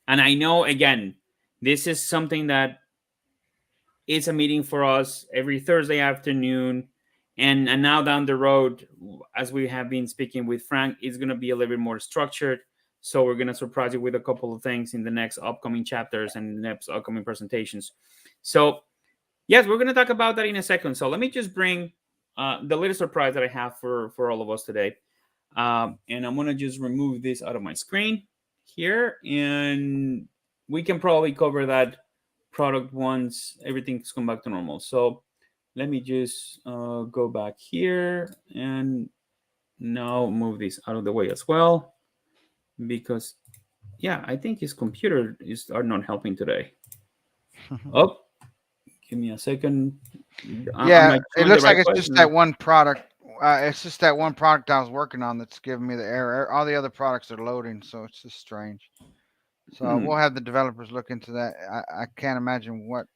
And I know, again, this is something that is a meeting for us every Thursday afternoon. And now down the road, as we have been speaking with Frank, it's going to be a little bit more structured. So we're going to surprise you with a couple of things in the next upcoming chapters and the next upcoming presentations. So yes, we're going to talk about that in a second. So let me just bring the little surprise that I have for all of us today. And I'm going to just remove this out of my screen here. And we can probably cover that product once everything's come back to normal. So let me just go back here and now move this out of the way as well. Because, yeah, I think his computer are not helping today. Oh, give me a second. Am Yeah, I it showing the looks like right it's place? just that one product. It's just that one product I was working on that's giving me the error. All the other products are loading, so it's just strange. So Hmm. we'll have the developers look into that. I can't imagine All what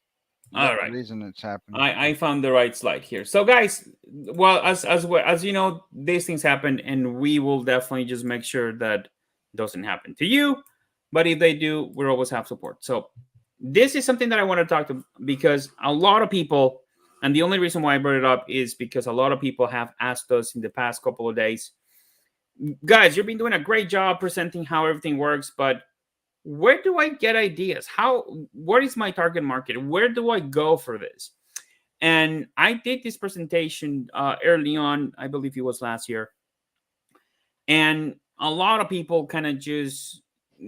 the right. reason it's happening. I found the right slide here. So guys, well, as you know, these things happen, and we will definitely just make sure that doesn't happen to you. But if they do, we always have support. So this is something that I want to talk to, because a lot of people, and the only reason why I brought it up is because a lot of people have asked us in the past couple of days, guys, you've been doing a great job presenting how everything works, but where do I get ideas? What is my target market? Where do I go for this? And I did this presentation early on, I believe it was last year. And a lot of people kind of just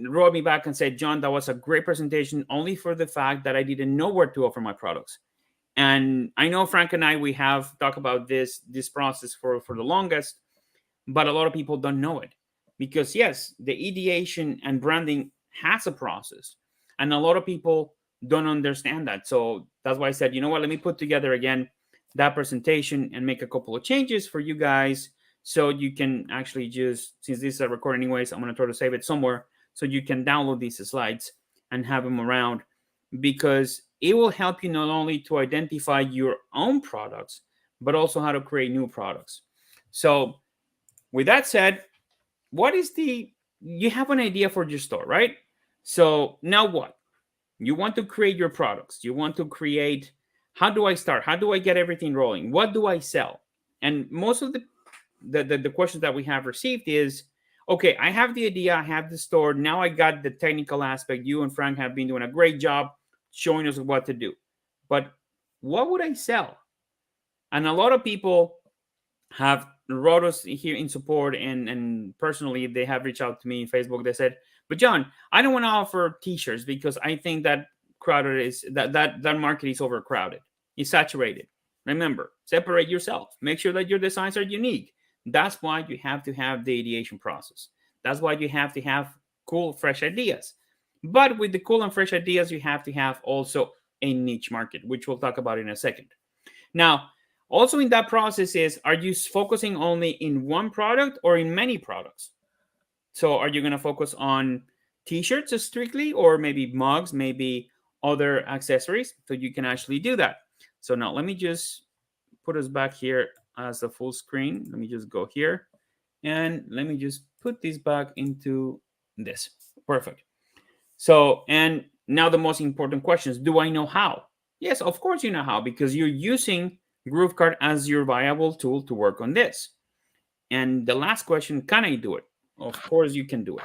wrote me back and said, John, that was a great presentation, only for the fact that I didn't know where to offer my products. And I know Frank and I, we have talked about this process for the longest, but a lot of people don't know it. Because yes, the ideation and branding has a process, and a lot of people don't understand that. So that's why I said, you know what, let me put together again that presentation and make a couple of changes for you guys, so you can actually just, since this is a recording anyways, I'm going to try to save it somewhere so you can download these slides and have them around, because it will help you not only to identify your own products, but also how to create new products. So with that said, what is the, you have an idea for your store, right? So now what? You want to create your products. You want to create, how do I start? How do I get everything rolling? What do I sell? And most of the questions that we have received is, okay, I have the idea, I have the store, now I got the technical aspect. You and Frank have been doing a great job showing us what to do. But what would I sell? And a lot of people have wrote us here in support, and personally they have reached out to me in Facebook. They said, but John, I don't want to offer t-shirts because I think that crowded is that market is overcrowded, it's saturated. Remember, separate yourself, make sure that your designs are unique. That's why you have to have the ideation process. That's why you have to have cool fresh ideas. But with the cool and fresh ideas, you have to have also a niche market, which we'll talk about in a second. Now, also in that process is, are you focusing only in one product or in many products? So are you going to focus on t-shirts strictly, or maybe mugs, maybe other accessories? So you can actually do that. So now let me just put us back here as a full screen. Let me just go here and let me just put this back into this. Perfect. So, and now the most important questions. Do I know how? Yes, of course you know how, because you're using GrooveKart as your viable tool to work on this. And the last question, can I do it? Of course you can do it.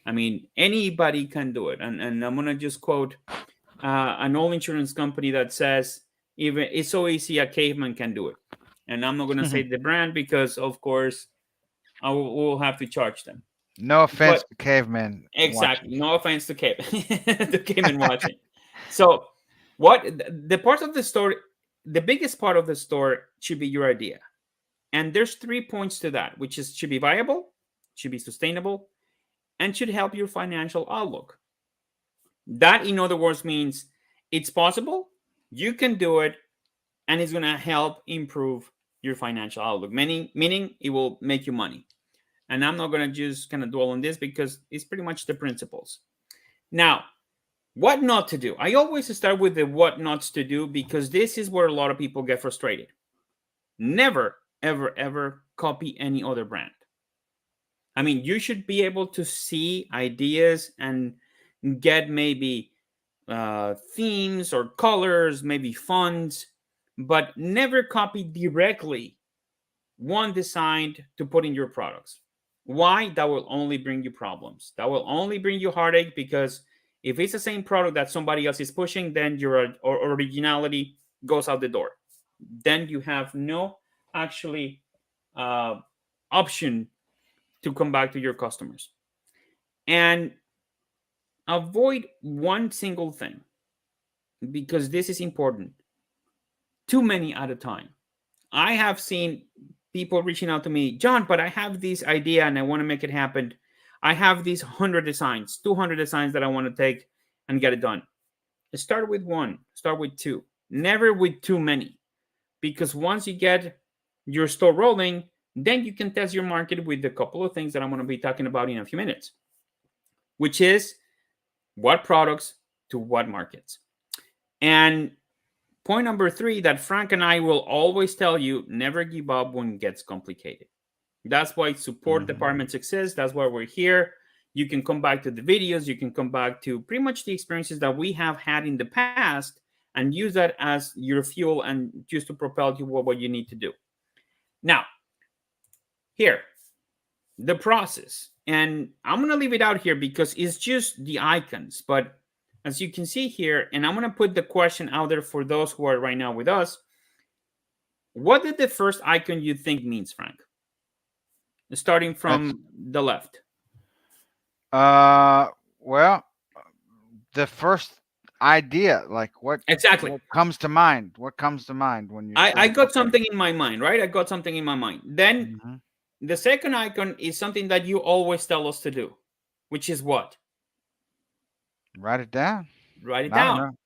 I mean, anybody can do it. And I'm going to just quote an old insurance company that says, even it's so easy a caveman can do it. And I'm not going to say the brand because, of course, we'll have to charge them. No offense But to cavemen watching. exactly. No offense to Kevin, to Kevin watching. So, what the part of the store, the biggest part of the store should be your idea, and there's 3 points to that, which is should be viable, should be sustainable, and should help your financial outlook. That, in other words, means it's possible, you can do it, and it's gonna help improve your financial outlook. Meaning it will make you money. And I'm not gonna just kind of dwell on this because it's pretty much the principles. Now, what not to do. I always start with the what not to do because this is where a lot of people get frustrated. Never, ever, ever copy any other brand. I mean, you should be able to see ideas and get maybe themes or colors, maybe fonts, but never copy directly one designed to put in your products. Why? That will only bring you problems. That will only bring you heartache, because if it's the same product that somebody else is pushing, then your originality goes out the door. Then you have no actually uh, option to come back to your customers. And avoid one single thing, because this is important. Too many at a time. I have seen people reaching out to me, John, but I have this idea and I want to make it happen. I have these 100 designs, 200 designs that I want to take and get it done. Start with one, start with two, never with too many. Because once you get your store rolling, then you can test your market with a couple of things that I'm going to be talking about in a few minutes, which is what products to what markets. And point number three that Frank and I will always tell you, never give up when it gets complicated. That's why support departments exist. That's why we're here. You can come back to the videos. You can come back to pretty much the experiences that we have had in the past and use that as your fuel and just to propel you what you need to do. Now, here, the process. And I'm going to leave it out here because it's just the icons. But as you can see here, and I'm going to put the question out there for those who are right now with us. What did the first icon you think means, Frank? Starting from the left. Well, the first idea, like what Exactly. what comes to mind? What comes to mind when you I say, got okay. something in my mind, right? I got something in my mind. Then the second icon is something that you always tell us to do, which is what? Write it down. Write it I don't down.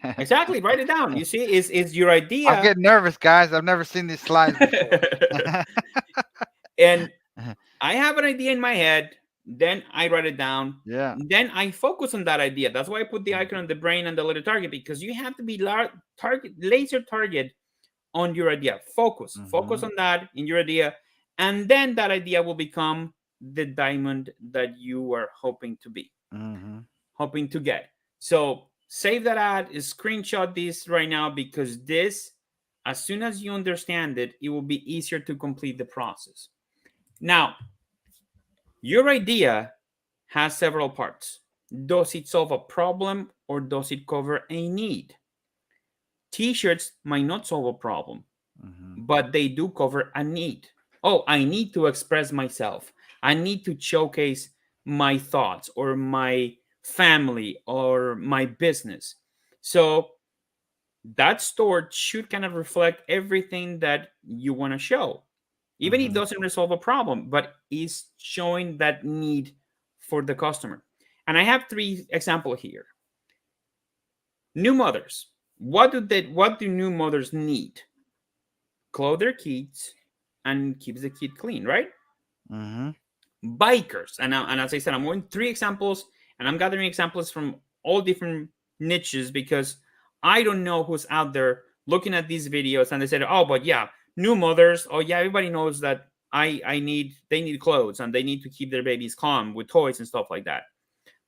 know. Exactly, write it down. You see, is your I'm idea. getting nervous, guys. I've never seen these slides before. And I have an idea in my head, then I write it down, Yeah. then I focus on that idea. That's why I put the icon on the brain and the little target, because you have to be laser target on your idea. Focus on that in your idea, and then that idea will become the diamond that you are hoping to be, hoping to get. So save that ad, screenshot this right now, because this, as soon as you understand it, it will be easier to complete the process. Now, your idea has several parts. Does it solve a problem or does it cover a need? T-shirts might not solve a problem, but they do cover a need. Oh, I need to express myself. I need to showcase my thoughts or my family or my business. So that store should kind of reflect everything that you want to show, even if it doesn't resolve a problem, but is showing that need for the customer. And I have three examples here. New mothers. What do new mothers need? Clothe their kids and keeps the kid clean, right? Bikers. And as I said, I'm going three examples, and I'm gathering examples from all different niches, because I don't know who's out there looking at these videos and they said, oh, but yeah, new mothers. Oh yeah, everybody knows that they need clothes and they need to keep their babies calm with toys and stuff like that.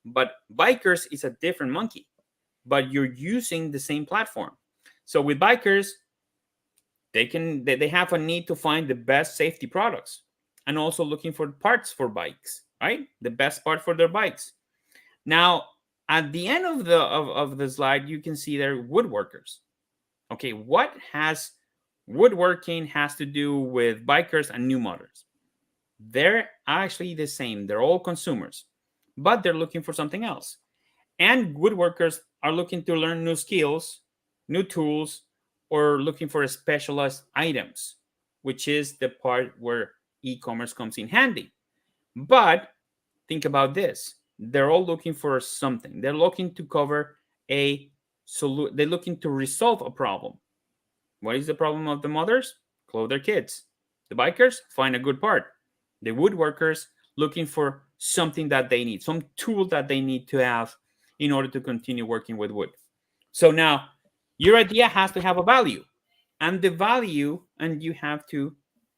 But bikers is a different monkey, but you're using the same platform. So with bikers, they have a need to find the best safety products, and also looking for parts for bikes, right? The best part for their bikes. Now, at the end of the slide, you can see there woodworkers. Okay, what has woodworking has to do with bikers and new mothers? They're actually the same. They're all consumers, but they're looking for something else. And woodworkers are looking to learn new skills, new tools, or looking for specialized items, which is the part where e-commerce comes in handy. But think about this. They're all looking for something. They're looking to cover a solution. They're looking to resolve a problem. What is the problem of the mothers? Clothe their kids. The bikers find a good part. The woodworkers looking for something that they need, some tool that they need to have in order to continue working with wood. So now your idea has to have a value. and the value, and you have to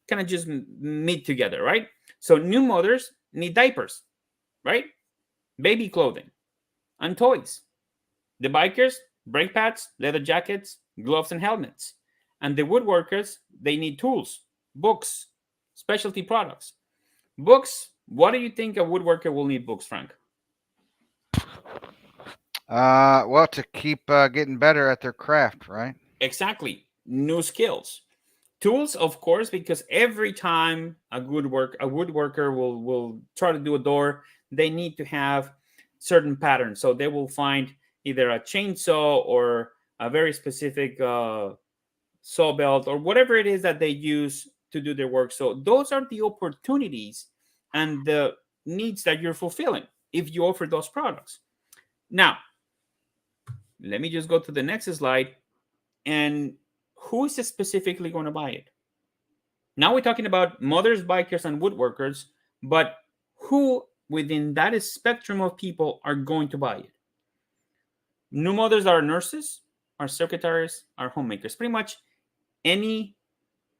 kind of just meet together, right? So new mothers need diapers, right? Baby clothing and toys. The bikers, brake pads, leather jackets, gloves, and helmets. And the woodworkers, they need tools, books, specialty products. Books, what do you think a woodworker will need books, Frank? Well, to keep getting better at their craft, right? Exactly. New skills. Tools, of course, because every time a woodworker will try to do a door, they need to have certain patterns. So they will find either a chainsaw or a very specific saw belt or whatever it is that they use to do their work. So those are the opportunities and the needs that you're fulfilling if you offer those products. Now, let me just go to the next slide. And who is specifically going to buy it? Now we're talking about mothers, bikers, and woodworkers, but who within that spectrum of people are going to buy it? New mothers are nurses, are secretaries, are homemakers. Pretty much any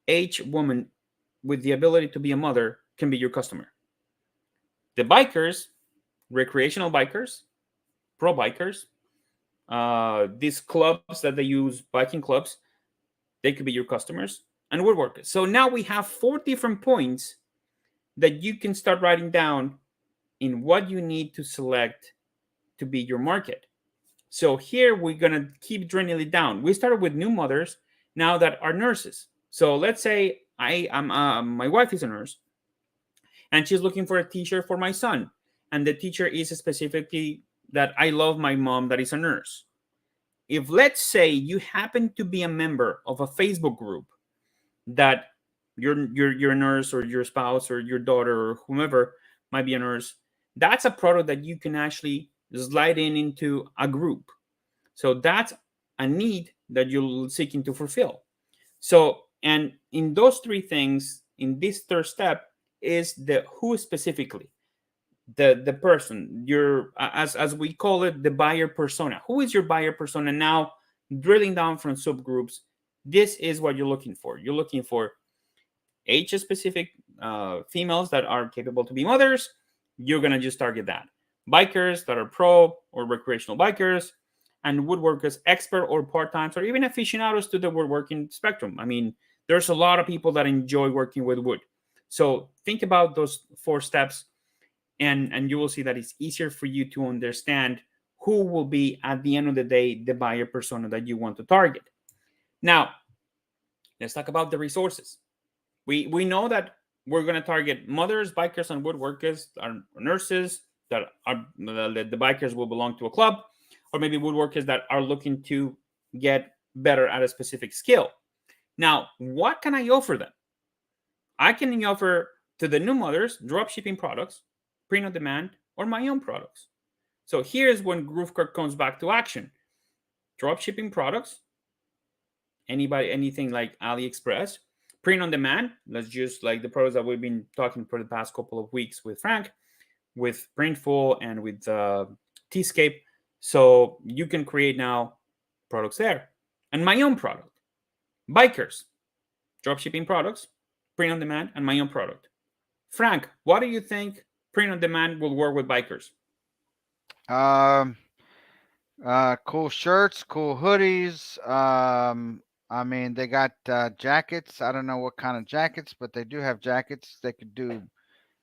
age woman with the ability to be a mother can be your customer. The bikers, recreational bikers, pro bikers, these clubs that they use, biking clubs, they could be your customers, and woodworkers. So now we have 4 different points that you can start writing down in what you need to select to be your market. So here we're going to keep drilling it down. We started with new mothers now that are nurses. So let's say my wife is a nurse and she's looking for a t-shirt for my son. And the teacher is specifically that I love my mom that is a nurse. If let's say you happen to be a member of a Facebook group that your nurse or your spouse or your daughter or whomever might be a nurse, that's a product that you can actually slide into a group. So that's a need that you're seeking to fulfill. So, and in those 3 things, in this third step is the who specifically, the person, your as we call it, the buyer persona. Who is your buyer persona? Now, drilling down from subgroups, this is what you're looking for. You're looking for age specific females that are capable to be mothers. You're gonna just target that. Bikers that are pro or recreational bikers, and woodworkers, expert or part-times, or even aficionados to the woodworking spectrum. I mean, there's a lot of people that enjoy working with wood. So think about those 4 steps, and you will see that it's easier for you to understand who will be at the end of the day the buyer persona that you want to target. Now, let's talk about the resources. We know that we're going to target mothers, bikers, and woodworkers, are nurses that are the bikers will belong to a club, or maybe woodworkers that are looking to get better at a specific skill. Now, what can I offer them? I can offer to the new mothers drop shipping products, print on demand, or my own products. So here's when GrooveKart comes back to action. Drop shipping products, anything like AliExpress, print on demand. Let's just like the products that we've been talking for the past couple of weeks with Frank, with Printful and with Tscape. So you can create now products there. And my own product, bikers, drop shipping products, print on demand, and my own product. Frank, what do you think print on demand will work with bikers? Um, cool shirts, cool hoodies. I mean, they got jackets. I don't know what kind of jackets, but they do have jackets. They could do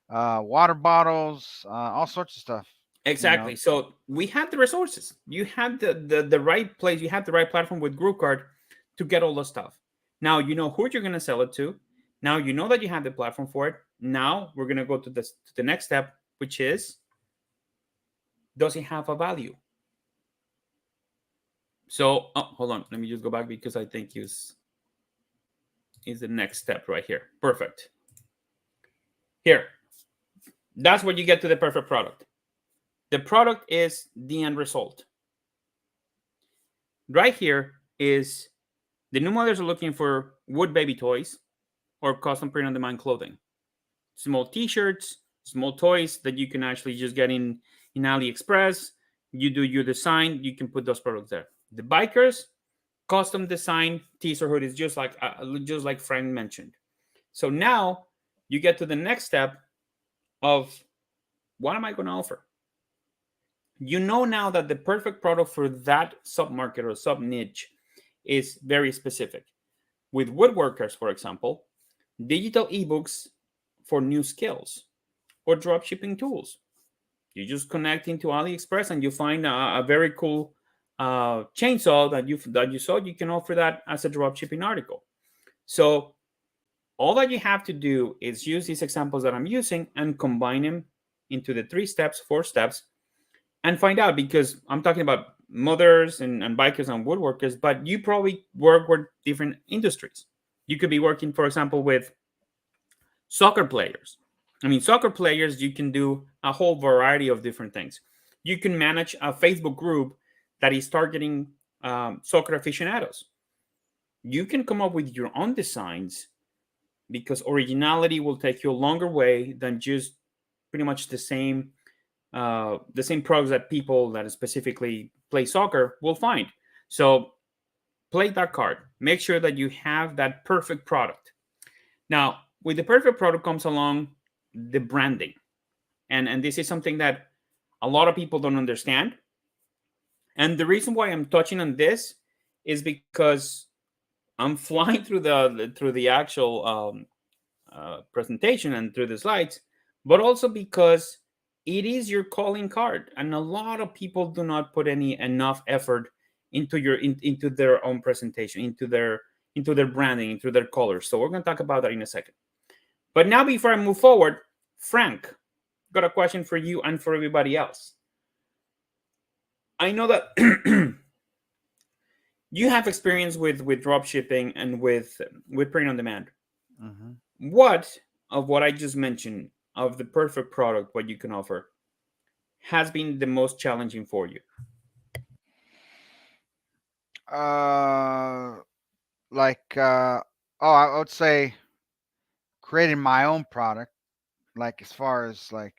water bottles, all sorts of stuff. You know. Exactly. So we have the resources. You have the right place. You have the right platform with GrooveKart to get all the stuff. Now you know who you're going to sell it to. Now you know that you have the platform for it. Now we're going to go to the next step, which is, does it have a value? So, oh, hold on. Let me just go back because I think is the next step right here. Perfect. Here, that's where you get to the perfect product. The product is the end result. Right here is the new mothers are looking for wood baby toys or custom print on demand clothing. Small t-shirts, small toys that you can actually just get in AliExpress. You do your design, you can put those products there. The bikers, custom design teaser hoodies, just like Frank mentioned. So now you get to the next step of what am I going to offer? You know now that the perfect product for that sub market or sub niche is very specific. With woodworkers, for example, digital ebooks for new skills or dropshipping tools. You just connect into AliExpress and you find a very cool chainsaw that you saw. You can offer that as a dropshipping article. So all that you have to do is use these examples that I'm using and combine them into the 3 steps, 4 steps, and find out, because I'm talking about mothers and bikers and woodworkers, but you probably work with different industries. You could be working, for example, with soccer players. I mean, soccer players, you can do a whole variety of different things. You can manage a Facebook group that is targeting soccer aficionados. You can come up with your own designs because originality will take you a longer way than just pretty much the same products that people that specifically play soccer will find. So play that card. Make sure that you have that perfect product. Now, with the perfect product comes along the branding. And this is something that a lot of people don't understand. And the reason why I'm touching on this is because I'm flying through the actual presentation and through the slides, but also because it is your calling card, and a lot of people do not put any enough effort into their own presentation, into their branding, into their colors. So we're going to talk about that in a second. But now, before I move forward, Frank, got a question for you and for everybody else. I know that you have experience with drop shipping and with print on demand. Mm-hmm. What of what I just mentioned of the perfect product, what you can offer, has been the most challenging for you? Uh, like, oh, I would say creating my own product. Like, as far as like,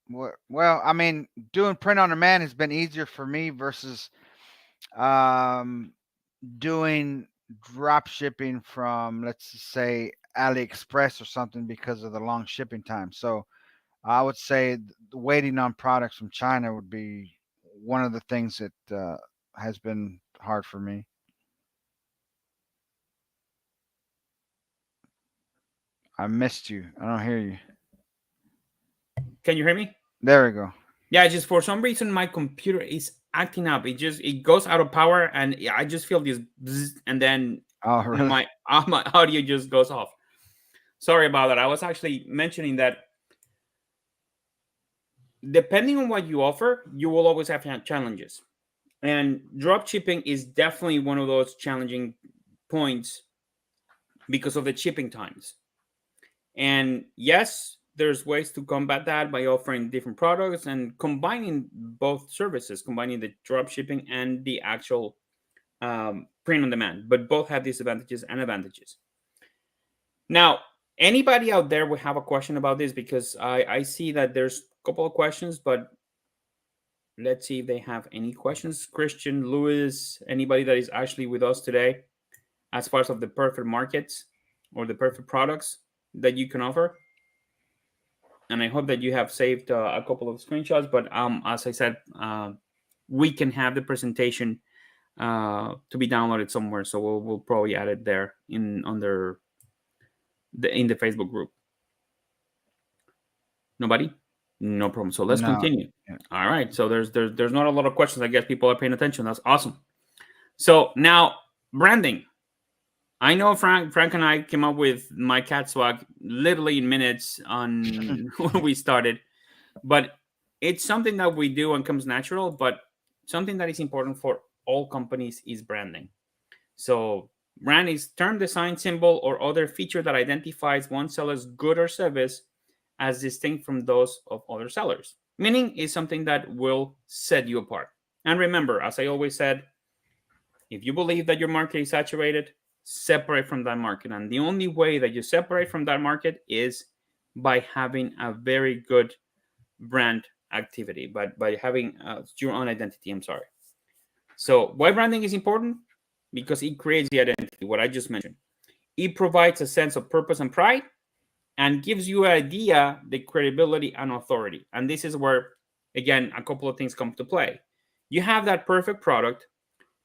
what? Well, I mean, doing print on demand has been easier for me versus um doing drop shipping from, let's just say, AliExpress or something because of the long shipping time. So I would say waiting on products from China would be one of the things that has been hard for me. I missed you. I don't hear you. Can you hear me? There we go. Yeah, just for some reason my computer is acting up. It goes out of power, and I just feel this bzzz, and then Oh, really? my audio just goes off. Sorry about that. I was actually mentioning that depending on what you offer, you will always have challenges. And drop shipping is definitely one of those challenging points because of the shipping times. And yes, there's ways to combat that by offering different products and combining both services, combining the drop shipping and the actual print on demand. But both have disadvantages and advantages. Now, anybody out there will have a question about this, because I see that there's a couple of questions, but let's see if they have any questions. Christian, Lewis, anybody that is actually with us today, as far as of the perfect markets or the perfect products that you can offer. And I hope that you have saved a couple of screenshots. But as I said, we can have the presentation to be downloaded somewhere, so we'll probably add it there in the Facebook group. Nobody? No problem. So let's No. continue. Yeah. All right. So there's not a lot of questions. I guess people are paying attention. That's awesome. So now, branding. I know Frank and I came up with my cat swag literally in minutes on when we started, but it's something that we do and comes natural. But something that is important for all companies is branding. So brand is term, design, symbol, or other feature that identifies one seller's good or service as distinct from those of other sellers. Meaning is something that will set you apart. And remember, as I always said, if you believe that your market is saturated, separate from that market. And the only way that you separate from that market is by having a very good brand activity, but by having your own identity. I'm sorry. So why branding is important? Because it creates the identity, what I just mentioned. It provides a sense of purpose and pride and gives you an idea, the credibility and authority. And this is where, again, a couple of things come to play. You have that perfect product.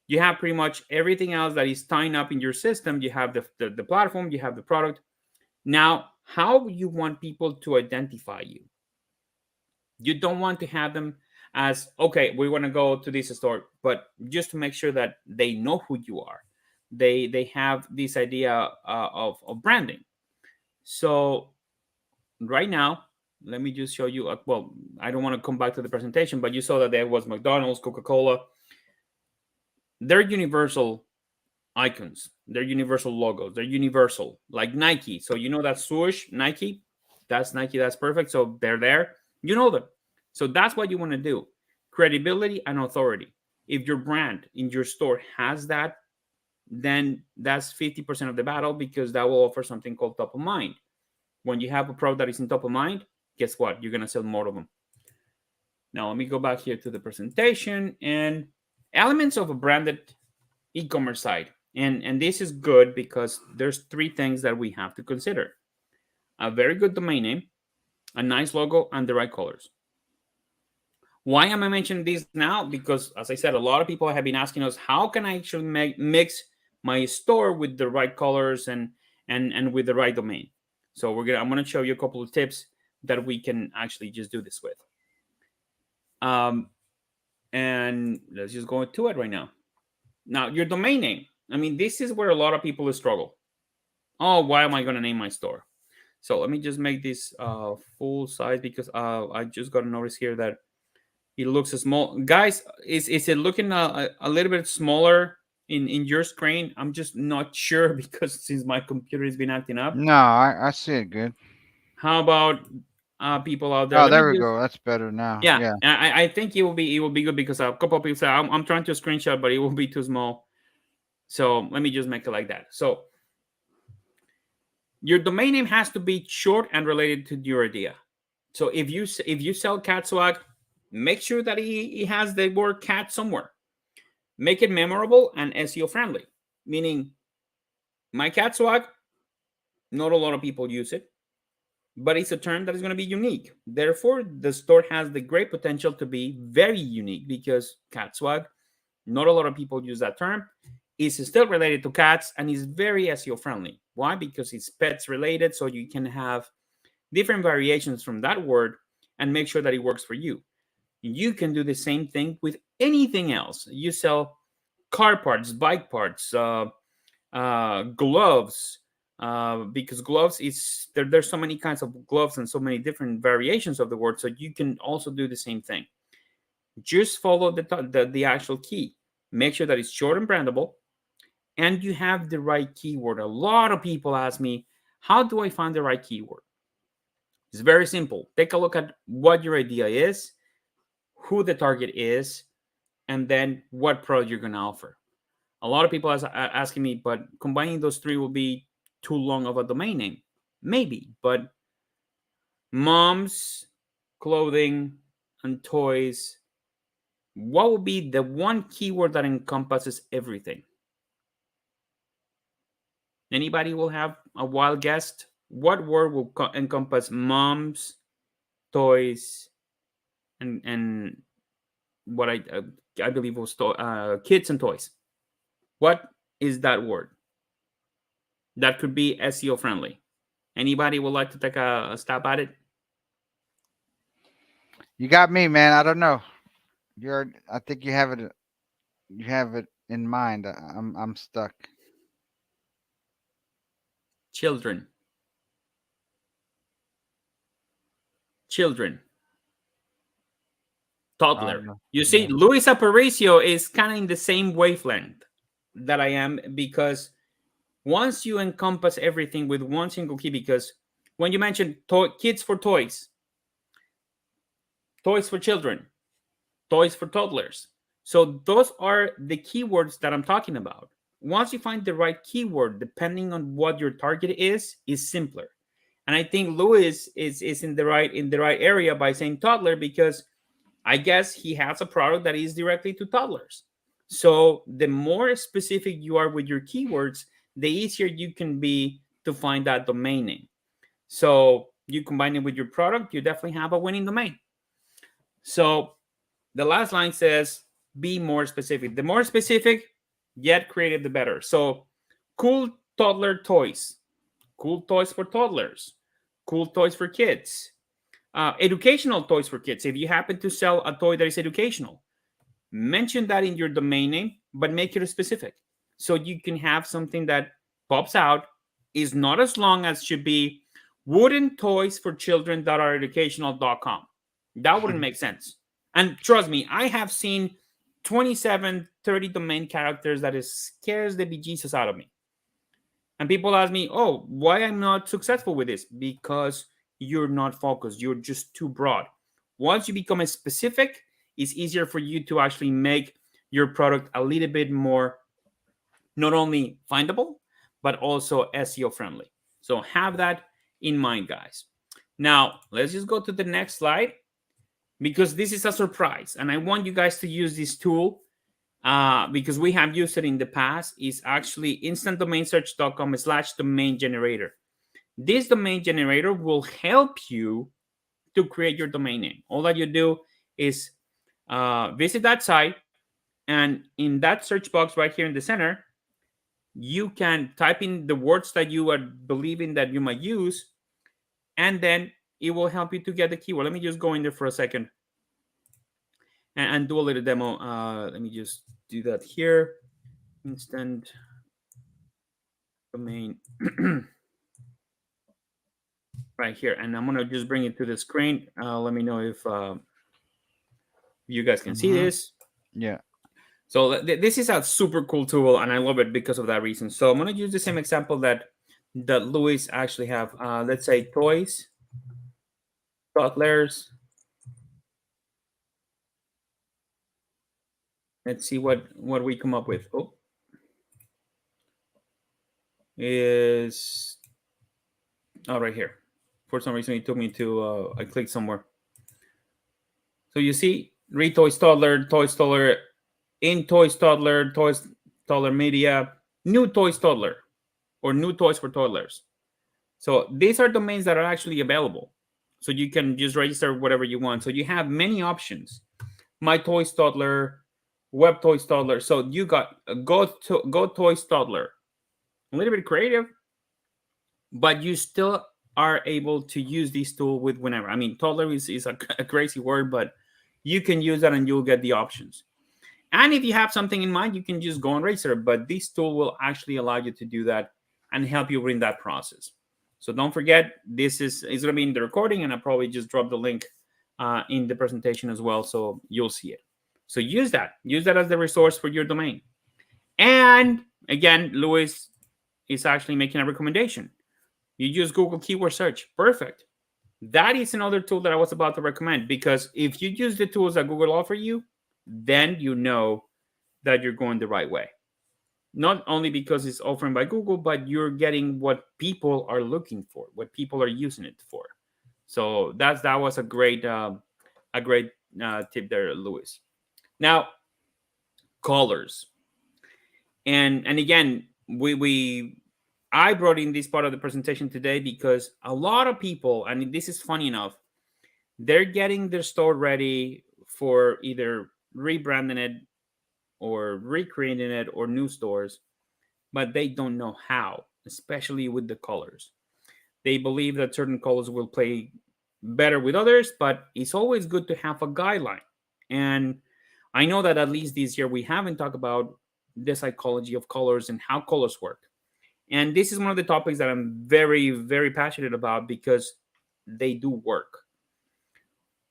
You have pretty much everything else that is tying up in your system. You have the platform, you have the product. Now, how you want people to identify you? You don't want to have them as, okay, we want to go to this store, but just to make sure that they know who you are. They have this idea of branding. So right now, let me just show you. Well, I don't want to come back to the presentation, but you saw that there was McDonald's, Coca-Cola. They're universal icons. They're universal logos. They're universal, like Nike. So you know that swoosh, Nike. That's Nike. That's perfect. So they're there. You know them. So that's what you want to do. Credibility and authority. If your brand in your store has that, then that's 50% of the battle, because that will offer something called top of mind. When you have a product that is in top of mind, guess what? You're going to sell more of them. Now, let me go back here to the presentation and elements of a branded e-commerce site. And this is good because there's three things that we have to consider: a very good domain name, a nice logo, and the right colors. Why am I mentioning this now? Because, as I said, a lot of people have been asking us, how can I actually mix my store with the right colors and with the right domain? So I'm gonna show you a couple of tips that we can actually just do this with. And let's just go into it right now. Now, your domain name. I mean, this is where a lot of people struggle. Oh, why am I gonna name my store? So let me just make this full size, because I just got a notice here that it looks small. Guys, is it looking a little bit smaller in your screen? I'm just not sure because since my computer has been acting up. No, I see it good. How about people out there? Oh, Let me there we just, go. That's better now. yeah, Yeah. I think it will be good, because a couple of people say I'm trying to screenshot, but it will be too small. So let me just make it like that. So your domain name has to be short and related to your idea. So if you sell cat swag, make sure that he has the word cat somewhere. Make it memorable and SEO friendly, meaning my cat swag, not a lot of people use it, but it's a term that is going to be unique. Therefore, the store has the great potential to be very unique, because cat swag, not a lot of people use that term. It's still related to cats and is very SEO friendly. Why? Because it's pets related, so you can have different variations from that word and make sure that it works for you. You can do the same thing with anything else. You sell car parts, bike parts, gloves, because gloves is there's so many kinds of gloves and so many different variations of the word. So you can also do the same thing. Just follow the actual key. Make sure that it's short and brandable, and you have the right keyword. A lot of people ask me, how do I find the right keyword? It's very simple. Take a look at what your idea is, who the target is, and then what product you're going to offer. A lot of people are asking me, but combining those three will be too long of a domain name. Maybe, but moms, clothing, and toys, what would be the one keyword that encompasses everything? Anybody will have a wild guess? What word will encompass moms, toys, and what I believe was kids and toys? What is that word? That could be SEO friendly. Anybody would like to take a stab at it? You got me, man. I don't know. You're. I think you have it. You have it in mind. I'm stuck. Children. Children. I Toddler. don't know. You see, Yeah. Luis Aparicio is kind of in the same wavelength that I am, because once you encompass everything with one single key, because when you mention kids for toys, toys for children, toys for toddlers. So those are the keywords that I'm talking about. Once you find the right keyword, depending on what your target is simpler. And I think Lewis is in the right area by saying toddler, because I guess he has a product that is directly to toddlers. So the more specific you are with your keywords, the easier you can be to find that domain name. So you combine it with your product, you definitely have a winning domain. So the last line says, be more specific. The more specific, yet creative, the better. So cool toddler toys, cool toys for toddlers, cool toys for kids, educational toys for kids. If you happen to sell a toy that is educational, mention that in your domain name, but make it specific. So you can have something that pops out, is not as long as should be wooden toys for children that are educational.com. That wouldn't make sense. And trust me, I have seen 27, 30 domain characters that is scares the bejesus out of me. And people ask me, oh, why I'm not successful with this? Because you're not focused. You're just too broad. Once you become a specific, it's easier for you to actually make your product a little bit more not only findable, but also SEO friendly. So have that in mind, guys. Now, let's just go to the next slide because this is a surprise. And I want you guys to use this tool because we have used it in the past. Is actually instantdomainsearch.com/domain generator. This domain generator will help you to create your domain name. All that you do is visit that site, and in that search box right here in the center, you can type in the words that you are believing that you might use, and then it will help you to get the keyword. Let me just go in there for a second and do a little demo. Let me just do that here. Instant domain right here, and I'm gonna just bring it to the screen. Let me know if you guys can see this. Yeah. So this is a super cool tool, and I love it because of that reason. So I'm gonna use the same example that Luis actually have. Let's say toys, toddlers. Let's see what we come up with. Oh, is right here. For some reason, it took me to I clicked somewhere. So you see, read toys toddler, in toys toddler media, new toys toddler, or new toys for toddlers. So these are domains that are actually available. So you can just register whatever you want. So you have many options. My toys toddler, web toys toddler. So you got go toys toddler. A little bit creative, but you still are able to use this tool with whenever. I mean, toddler is a crazy word, but you can use that and you'll get the options. And if you have something in mind, you can just go and register. But this tool will actually allow you to do that and help you in that process. So don't forget, this is going to be in the recording, and I'll probably just drop the link in the presentation as well, so you'll see it. So use that as the resource for your domain. And again, Luis is actually making a recommendation. You use Google keyword search. Perfect. That is another tool that I was about to recommend, because if you use the tools that Google offer you, then you know that you're going the right way. Not only because it's offered by Google, but you're getting what people are looking for, what people are using it for. So that was a great tip there, Luis. Now, colors, and again, I brought in this part of the presentation today because a lot of people, and this is funny enough, they're getting their store ready for either rebranding it or recreating it or new stores, but they don't know how, especially with the colors. They believe that certain colors will play better with others, but it's always good to have a guideline. And I know that at least this year we haven't talked about the psychology of colors and how colors work. And this is one of the topics that I'm very, very passionate about because they do work.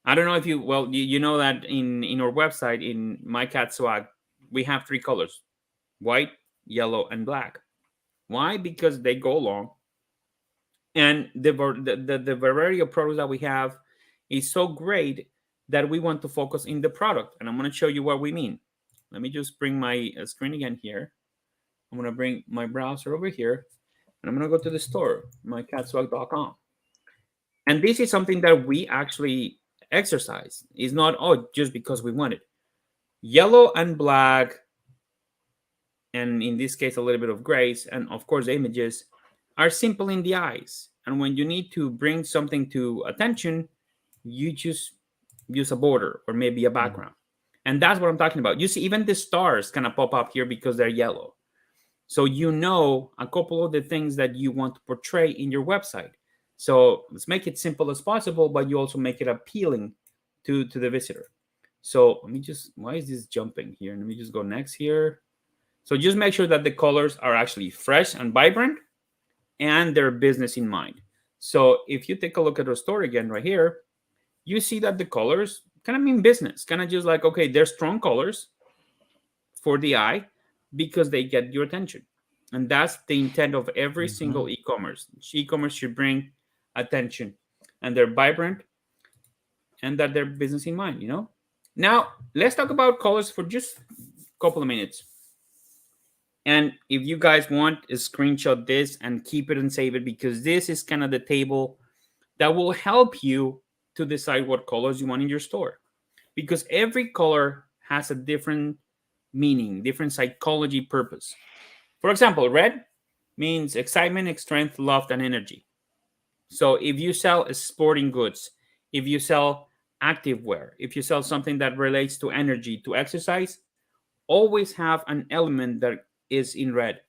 I don't know if you know that in our website, in My Cat Swag, we have 3 colors: white, yellow, and black. Why? Because they go along, and the variety of products that we have is so great that we want to focus in the product. And I'm going to show you what we mean. Let me just bring my screen again here. I'm going to bring my browser over here, and I'm going to go to the store, mycatswag.com. And this is something that we actually exercise. It's not, oh, just because we want it. Yellow and black, and in this case, a little bit of grays, and of course, images are simple in the eyes. And when you need to bring something to attention, you just use a border or maybe a Mhm. background. And that's what I'm talking about. You see, even the stars kind of pop up here because they're yellow. So you know a couple of the things that you want to portray in your website. So let's make it simple as possible, but you also make it appealing to the visitor. So let me just, why is this jumping here? Let me just go next here. So just make sure that the colors are actually fresh and vibrant and their business in mind. So if you take a look at our store again right here, you see that the colors kind of mean business, kind of just like, okay, they're strong colors for the eye because they get your attention. And that's the intent of every Mhm. single e-commerce. E-commerce should bring attention and they're vibrant and that they're business in mind, you know? Now, let's talk about colors for just a couple of minutes. And if you guys want, screenshot this and keep it and save it because this is kind of the table that will help you to decide what colors you want in your store. Because every color has a different meaning, different psychology purpose. For example, red means excitement, strength, love, and energy. So if you sell sporting goods, if you sell activewear, if you sell something that relates to energy, to exercise, always have an element that is in red.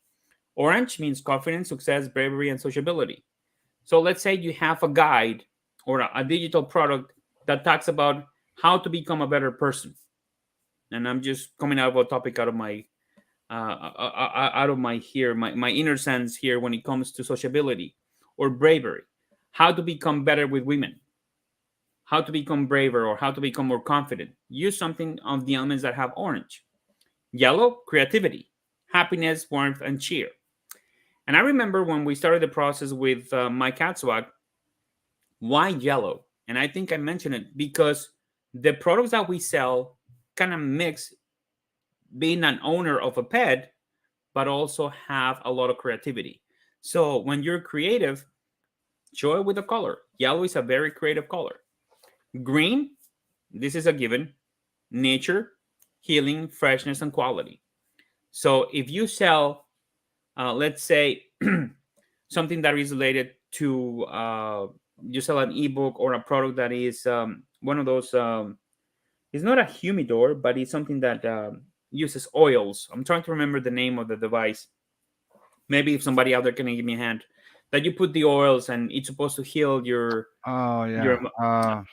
Orange means confidence, success, bravery, and sociability. So let's say you have a guide or a digital product that talks about how to become a better person. And I'm just coming out of a topic out of my here, my inner sense here when it comes to sociability or bravery, how to become better with women, how to become braver or how to become more confident. Use something of the elements that have orange. Yellow, creativity, happiness, warmth, and cheer. And I remember when we started the process with my cat swag, why yellow? And I think I mentioned it because the products that we sell kind of mix being an owner of a pet, but also have a lot of creativity. So when you're creative, show it with a color. Yellow is a very creative color. Green, this is a given. Nature, healing, freshness, and quality. So if you sell, let's say, something that is related to, you sell an ebook or a product that is one of those, it's not a humidor, but it's something that uses oils. I'm trying to remember the name of the device. Maybe if somebody out there can give me a hand, that you put the oils and it's supposed to heal Oh your. yeah.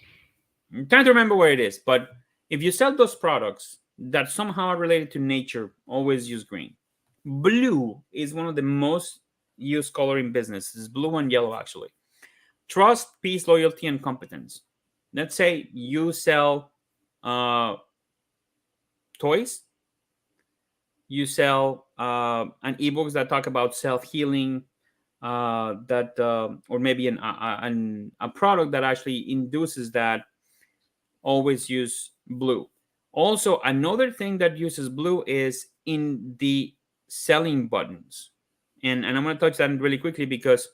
I'm trying to remember where it is, but if you sell those products that somehow are related to nature, always use green. Blue is one of the most used color in business. It's blue and yellow actually. Trust, peace, loyalty, and competence. Let's say you sell uh, toys, you sell an ebooks that talk about self healing, that or maybe a product that actually induces that. Always use blue. Also, another thing that uses blue is in the selling buttons. And I'm going to touch that really quickly because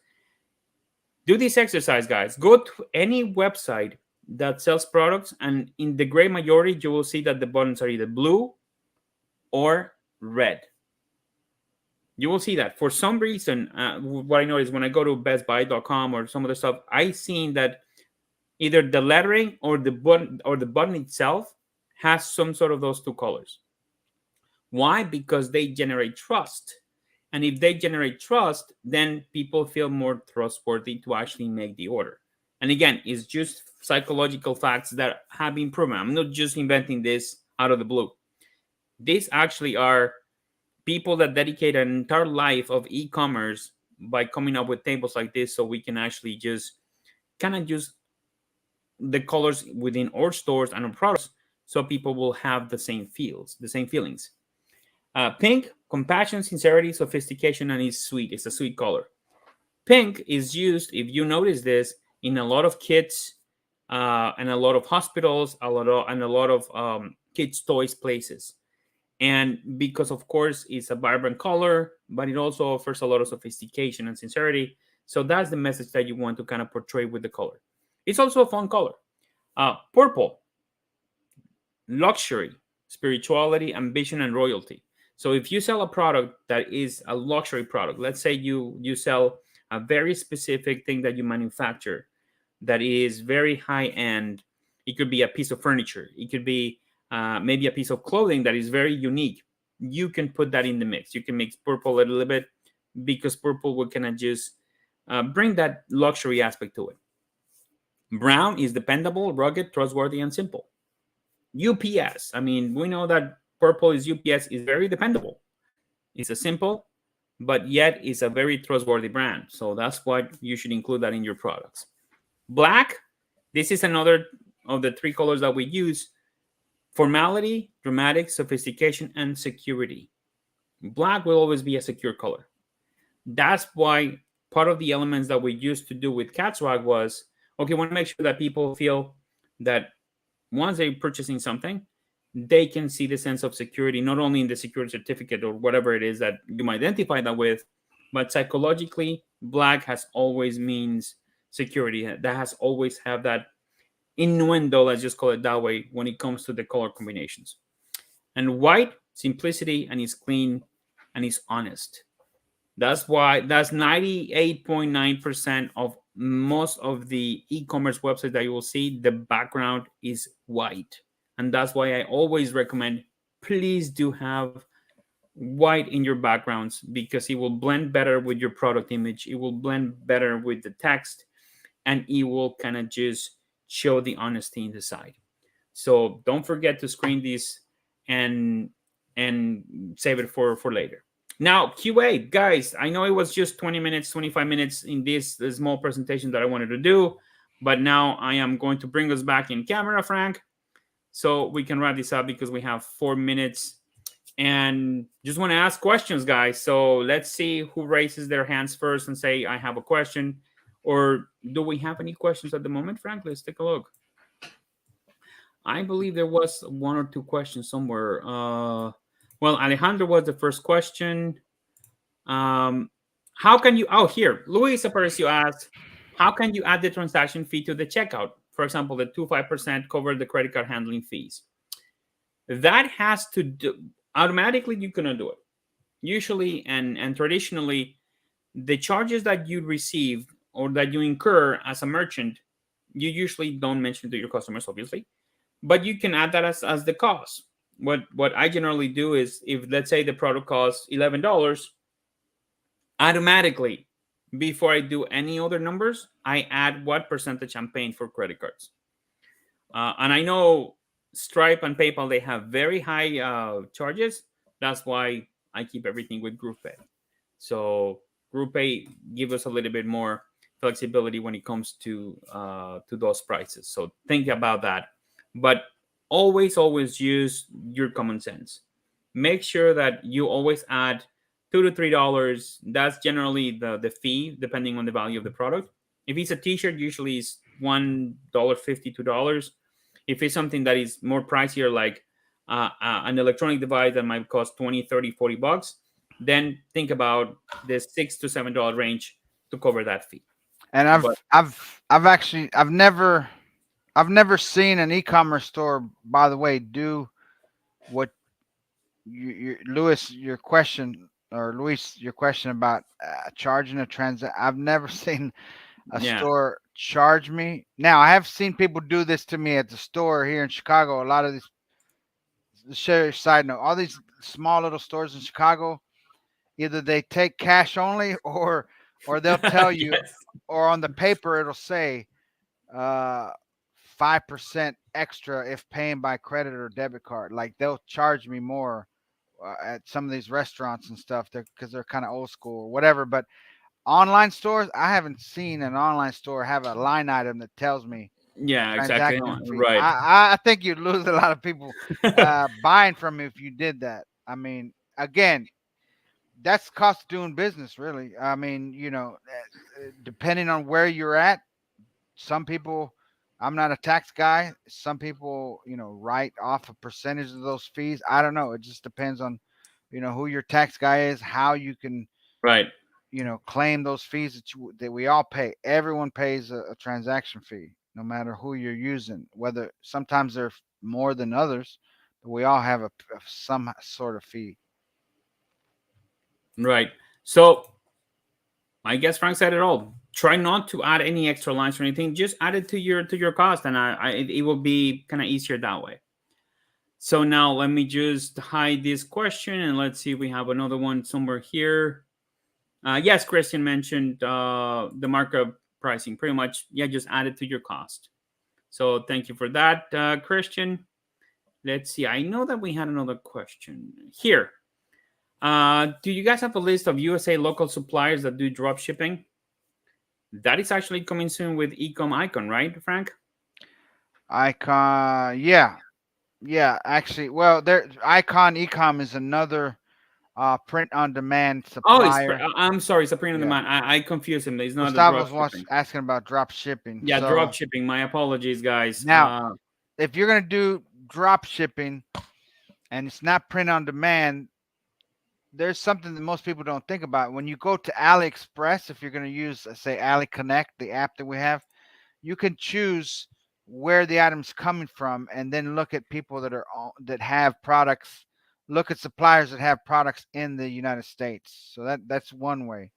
do this exercise, guys. Go to any website that sells products, and in the great majority, you will see that the buttons are either blue or red. You will see that for some reason. What I know is when I go to bestbuy.com or some other stuff, I seen that either the lettering or the button itself has some sort of those two colors. Why? Because they generate trust. And if they generate trust, then people feel more trustworthy to actually make the order. And again, it's just psychological facts that have been proven. I'm not just inventing this out of the blue. These actually are people that dedicate an entire life of e-commerce by coming up with tables like this so we can actually just kind of use the colors within our stores and our products so people will have the same feels, the same feelings. Pink, compassion, sincerity, sophistication, and it's sweet. It's a sweet color. Pink is used, if you notice this, in a lot of kits and a lot of hospitals, and a lot of kids' toys places. And because, of course, it's a vibrant color, but it also offers a lot of sophistication and sincerity. So that's the message that you want to kind of portray with the color. It's also a fun color. Purple, luxury, spirituality, ambition, and royalty. So if you sell a product that is a luxury product, let's say you sell a very specific thing that you manufacture that is very high end. It could be a piece of furniture. It could be maybe a piece of clothing that is very unique. You can put that in the mix. You can mix purple a little bit because purple will kind of just bring that luxury aspect to it. Brown is dependable, rugged, trustworthy, and simple. UPS. I mean, we know that purple is UPS is very dependable. It's a simple, but yet it's a very trustworthy brand. So that's why you should include that in your products. Black, this is another of the three colors that we use: formality, dramatic, sophistication, and security. Black will always be a secure color. That's why part of the elements that we used to do with Catswag was okay, we want to make sure that people feel that once they're purchasing something, they can see the sense of security, not only in the security certificate or whatever it is that you might identify that with, but psychologically, black has always means security. That has always have that innuendo, let's just call it that way, when it comes to the color combinations. And white, simplicity, and is clean and is honest. That's why that's 98.9% of most of the e-commerce websites that you will see. The background is white. And that's why I always recommend please do have white in your backgrounds because it will blend better with your product image. It will blend better with the text and it will kind of just show the honesty in the side. So don't forget to screen these and and save it for later. Now, QA, guys, I know it was just 20 minutes, 25 minutes in this small presentation that I wanted to do, but now I am going to bring us back in camera, Frank, so we can wrap this up because we have 4 minutes and just want to ask questions, guys. So let's see who raises their hands first and say, I have a question. Or do we have any questions at the moment, Frank? Let's take a look. I believe there was one or two questions somewhere. Well, Alejandro was the first question. Um, how can you? Oh, here, Luis Aparicio asked, how can you add the transaction fee to the checkout? For example, the 25% cover the credit card handling fees. That has to do automatically. You cannot do it. Usually, and traditionally, the charges that you receive or that you incur as a merchant, you usually don't mention to your customers, obviously, but you can add that as the cost. What I generally do is if let's say the product costs $11, automatically before I do any other numbers, I add what percentage I'm paying for credit cards. And I know Stripe and PayPal they have very high charges. That's why I keep everything with GroovePay. So GroovePay give us a little bit more flexibility when it comes to those prices. So think about that. But always use your common sense. Make sure that you always add $2 to $3. That's generally the fee depending on the value of the product. If it's a T-shirt, usually it's $1.50, $2. If it's something that is more pricier, like an electronic device that might cost 20, 30, $40, then think about the $6 to $7 range to cover that fee. And But I've never seen an e-commerce store, by the way, do what your question, or Luis, your question about charging a transact. I've never seen a yeah, store charge me. Now, I have seen people do this to me at the store here in Chicago. A lot of these, share a side note, all these small little stores in Chicago, either they take cash only, or they'll tell you, yes, or on the paper it'll say uh 5% extra if paying by credit or debit card. Like they'll charge me more at some of these restaurants and stuff, because they're kind of old school or whatever. But online stores, I haven't seen an online store have a line item that tells me yeah, exactly, transaction fee. right. I think you'd lose a lot of people buying from you if you did that. I mean, again, that's cost of doing business, really. I mean, depending on where you're at, some people, I'm not a tax guy. Some people, write off a percentage of those fees. I don't know. It just depends on, who your tax guy is, how you can, Right. claim those fees that we all pay. Everyone pays a transaction fee. no matter who you're using. Whether sometimes they're more than others, but we all have some sort of fee. Right. So I guess Frank said it all. Try not to add any extra lines or anything. Just add it to your cost, and it will be kind of easier that way. So now let me just hide this question and let's see if we have another one somewhere here. Yes, Christian mentioned the markup pricing. Pretty much, yeah, just add it to your cost. So thank you for that, Christian. Let's see. I know that we had another question here. Do you guys have a list of USA local suppliers that do drop shipping? That is actually coming soon with Ecom Icon, right, Frank? Icon, yeah, yeah. Actually, well, there Icon Ecom is another print on demand Oh, supplier. I'm sorry, it's a print on Yeah, demand. I confused him. It's not the drop Gustavo's shipping. asking about drop shipping. Yeah, drop So shipping. My apologies, guys. now, if you're gonna do drop shipping and it's not print on demand, there's something that most people don't think about. When you go to AliExpress, if you're gonna use, say, Ali Connect, the app that we have, you can choose where the item's coming from, and then look at people that have products. Look at suppliers that have products in the United States. So that's one way.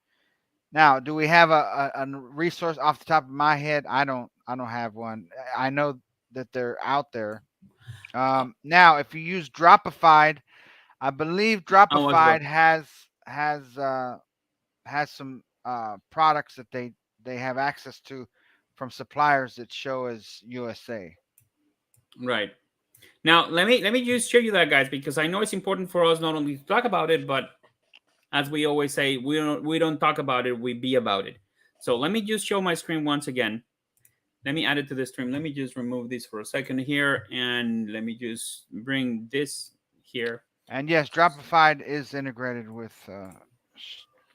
Now, do we have a resource off the top of my head? I don't have one. I know that they're out there. Now, if you use Dropified, I believe How was drop? Dropified has some products that they have access to from suppliers that show as USA. Right. Now, let me just show you that, guys, because I know it's important for us not only to talk about it, but as we always say, we don't talk about it, we be about it. So let me just show my screen once again. Let me add it to the stream. Let me just remove this for a second here, and let me just bring this here And yes, Dropified is integrated with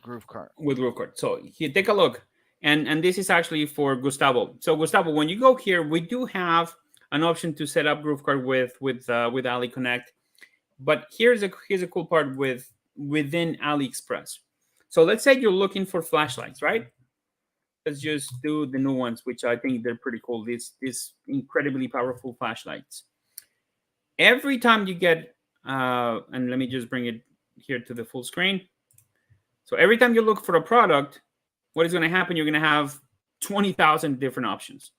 GrooveKart. with GrooveKart. So here, take a look, and this is actually for Gustavo. So Gustavo, when you go here, we do have an option to set up GrooveKart with Ali Connect. But here's a cool part within AliExpress. So let's say you're looking for flashlights, right? Let's just do the new ones, which I think they're pretty cool. These incredibly powerful flashlights. Every time you get, and let me just bring it here to the full screen. So every time you look for a product, what is going to happen? You're going to have 20,000 different options.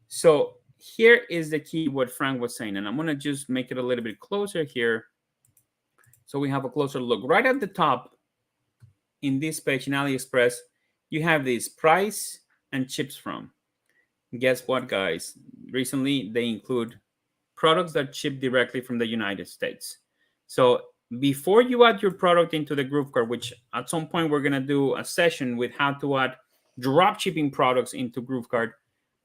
So here is the key, what Frank was saying, and I'm going to just make it a little bit closer here so we have a closer look. Right at the top in this page in AliExpress, you have this price and chips from. Guess what, guys? Recently, they include products that ship directly from the United States. So before you add your product into the GrooveKart, which at some point we're going to do a session with how to add drop shipping products into GrooveKart,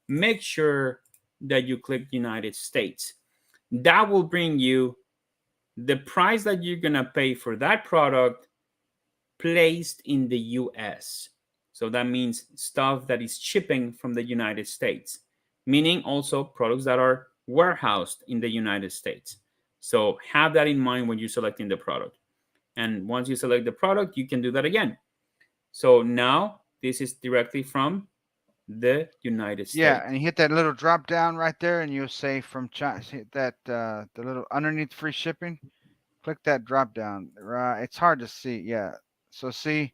make sure that you click United States. That will bring you the price that you're going to pay for that product placed in the US. So that means stuff that is shipping from the United States, meaning also products that are warehoused in the United States. So have that in mind when you're selecting the product. And once you select the product, you can do that again. So now this is directly from the United Yeah, States. and you hit that little drop down right there, and you'll say from China. Hit that the little underneath free shipping. Click that drop down. Right, it's hard to see. Yeah, so see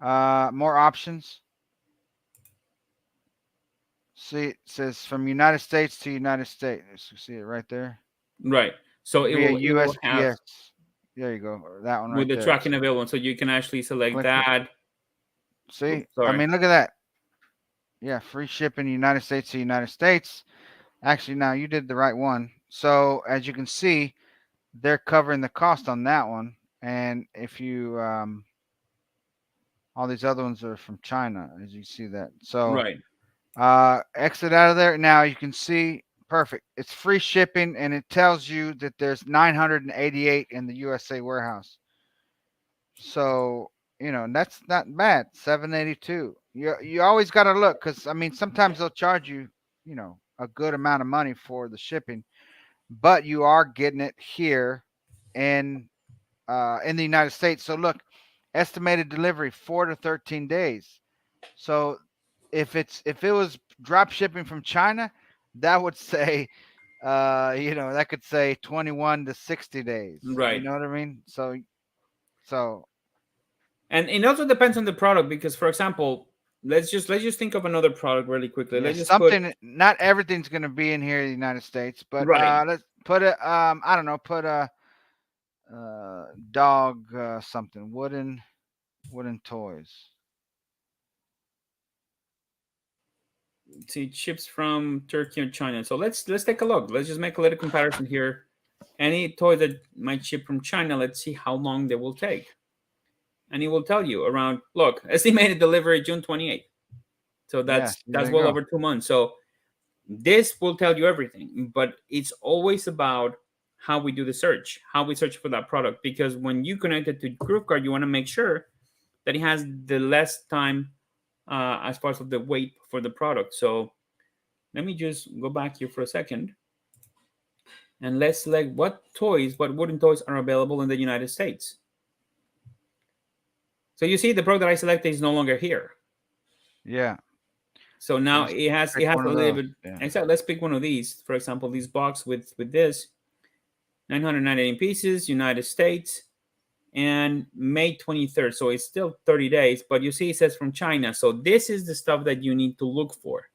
more options. See, it says from United States to United States. You see it right there Right. So it via will have USPS. There you go. That one with right the there. tracking available. So you can actually select Click it. that. See, Oops, I sorry. mean, look at that. Yeah, free shipping United States to United States. Actually, now you did the right one. So as you can see, they're covering the cost on that one. And if you all these other ones are from China, as you see that. So Right. exit out of there. Now you can see perfect. It's free shipping, and it tells you that there's 988 in the USA warehouse. So that's not bad. 782. You always got to look, because I mean sometimes they'll charge you a good amount of money for the shipping, but you are getting it here in in the United States. So look, estimated delivery 4 to 13 days. So if it was drop shipping from China, that would say, that could say 21 to 60 days. You Right. know what I mean? So And it also depends on the product because, for example, let's just think of another product really quickly. yeah, Let's just put something. Not everything's gonna be in here in the United States, but right. let's put a I don't know, put a dog something wooden toys. See, chips from Turkey and China. So let's take a look. Let's just make a little comparison here. Any toy that might ship from China, let's see how long they will take. And it will tell you around, look, estimated delivery June 28th. So Yeah, that's see, there that's you well go. over 2 months. So this will tell you everything, but it's always about how we do the search, how we search for that product. Because when you connect it to GrooveKart, you want to make sure that it has the less time as far as the wait for the product. So let me just go back here for a second and let's select what wooden toys are available in the United States. So you see the product that I selected is no longer here. Yeah. So So now just it pick has one a of little those. bit. Yeah. Except let's pick one of these. For example, this box with this 998 pieces, United States, and May 23rd. So it's still 30 days, but you see it says from China. So this is the stuff that you need to look for.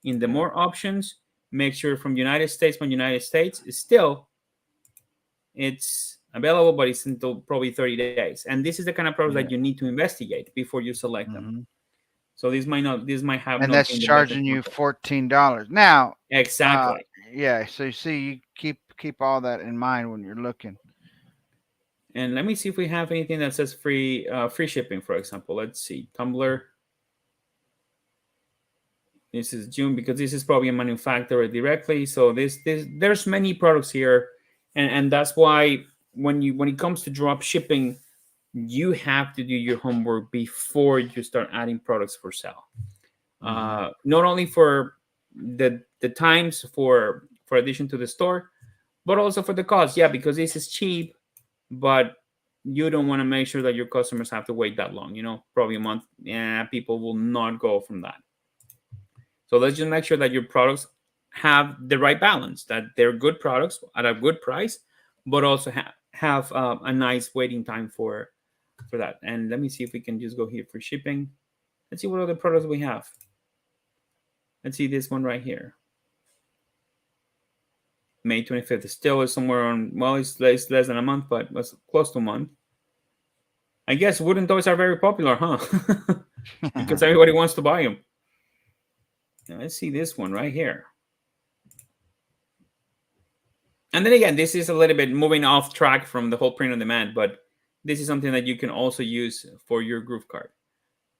In the Yeah. more options, make sure from United States, from United States, is still it's available, but it's until probably 30 days. And this is the kind of products that you Yeah. need to investigate before you select them. Hmm. So this might have And not that's been the best charging you example. $14. Now, uh, Exactly. yeah. So you see, you keep all that in mind when you're looking. And let me see if we have anything that says free shipping, for example. Let's see. Tumblr. This is June because this is probably a manufacturer directly. So this there's many products here, and that's why when it comes to drop shipping, you have to do your homework before you start adding products for sale. Hmm. Not only for the times for addition to the store, but also for the cost. Yeah, because this is cheap, but you don't want to make sure that your customers have to wait that long. Probably a month. Yeah, people will not go from that. So let's just make sure that your products have the right balance, that they're good products at a good price, but also have a nice waiting time for that. And let me see if we can just go here for shipping. Let's see what other products we have. Let's see this one right here. May 25th. Still is somewhere on, well, it's less than a month, but it's close to a month. I guess wooden toys are very popular, huh? Because everybody wants to buy them. Now, let's see this one right here. And then again, this is a little bit moving off track from the whole print on demand, but this is something that you can also use for your GrooveKart.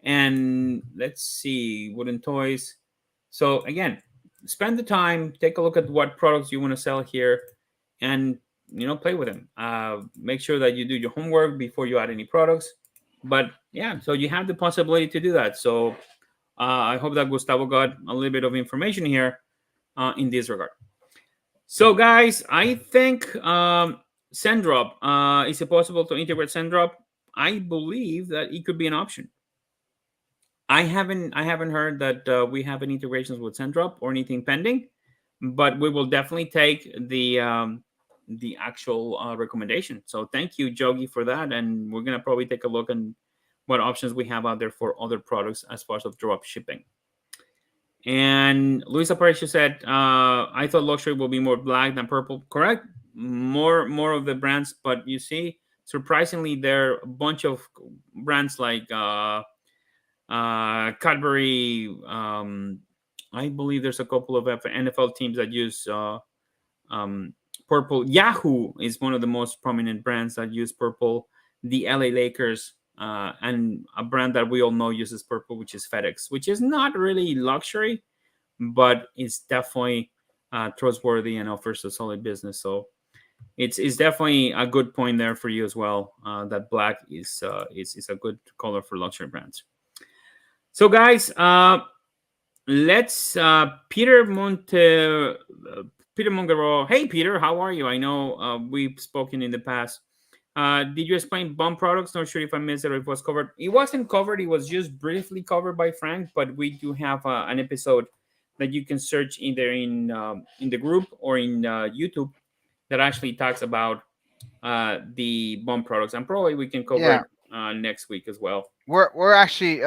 And let's see, wooden toys. So again, spend the time, take a look at what products you want to sell here, and play with them. Make sure that you do your homework before you add any products. But yeah, so you have the possibility to do that. So I hope that Gustavo got a little bit of information here in this regard. So, guys, I think SendDrop, is it possible to integrate SendDrop? I believe that it could be an option. I haven't heard that we have any integrations with SendDrop or anything pending, but we will definitely take the actual recommendation. So thank you, Jogi, for that, and we're gonna probably take a look and what options we have out there for other products as far as of drop shipping. And Luisa Parecio said, I thought luxury will be more black than purple. Correct. More of the brands, but you see, surprisingly, there are a bunch of brands like Cadbury. I believe there's a couple of NFL teams that use um, purple. Yahoo is one of the most prominent brands that use purple. The LA Lakers, and a brand that we all know uses purple, which is FedEx, which is not really luxury, but it's definitely trustworthy and offers a solid business. So it's definitely a good point there for you as well. That black is a good color for luxury brands. So guys, let's Peter Mongero. Hey Peter, how are you? I know we've spoken in the past. Did you explain bump products? Not sure if I missed it or if it was covered. It wasn't covered. It was just briefly covered by Frank, but we do have an episode that you can search either in the group or in YouTube that actually talks about the bump products, and probably we can cover Yeah, it next week as well. we're actually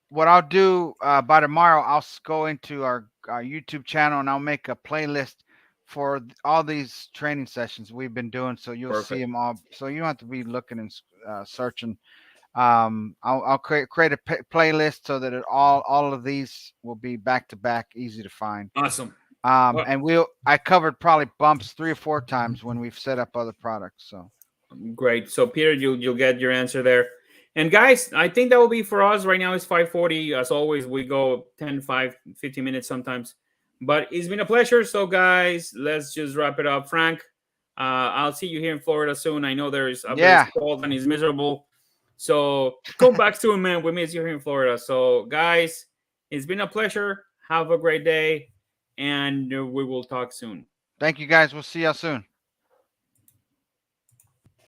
what I'll do by tomorrow, I'll go into our YouTube channel and I'll make a playlist for all these training sessions we've been doing, so you'll see Perfect. them all. So you don't have to be looking and searching. I'll create a playlist so that all of these will be back to back, easy to find. Awesome. Well, And I covered probably bumps 3 or 4 times when we've set up other products. So great. So Peter, you'll get your answer there. And guys, I think that will be for us. Right now it's 5:40. As always, we go 10, 5, 15 minutes sometimes. But it's been a pleasure. So guys, let's just wrap it up. Frank, I'll see you here in Florida soon. I know there's up there it's yeah, cold and it's miserable. So come back soon, man. We miss you here in Florida. So guys, it's been a pleasure. Have a great day, and we will talk soon. thank you guys. We'll see y'all soon.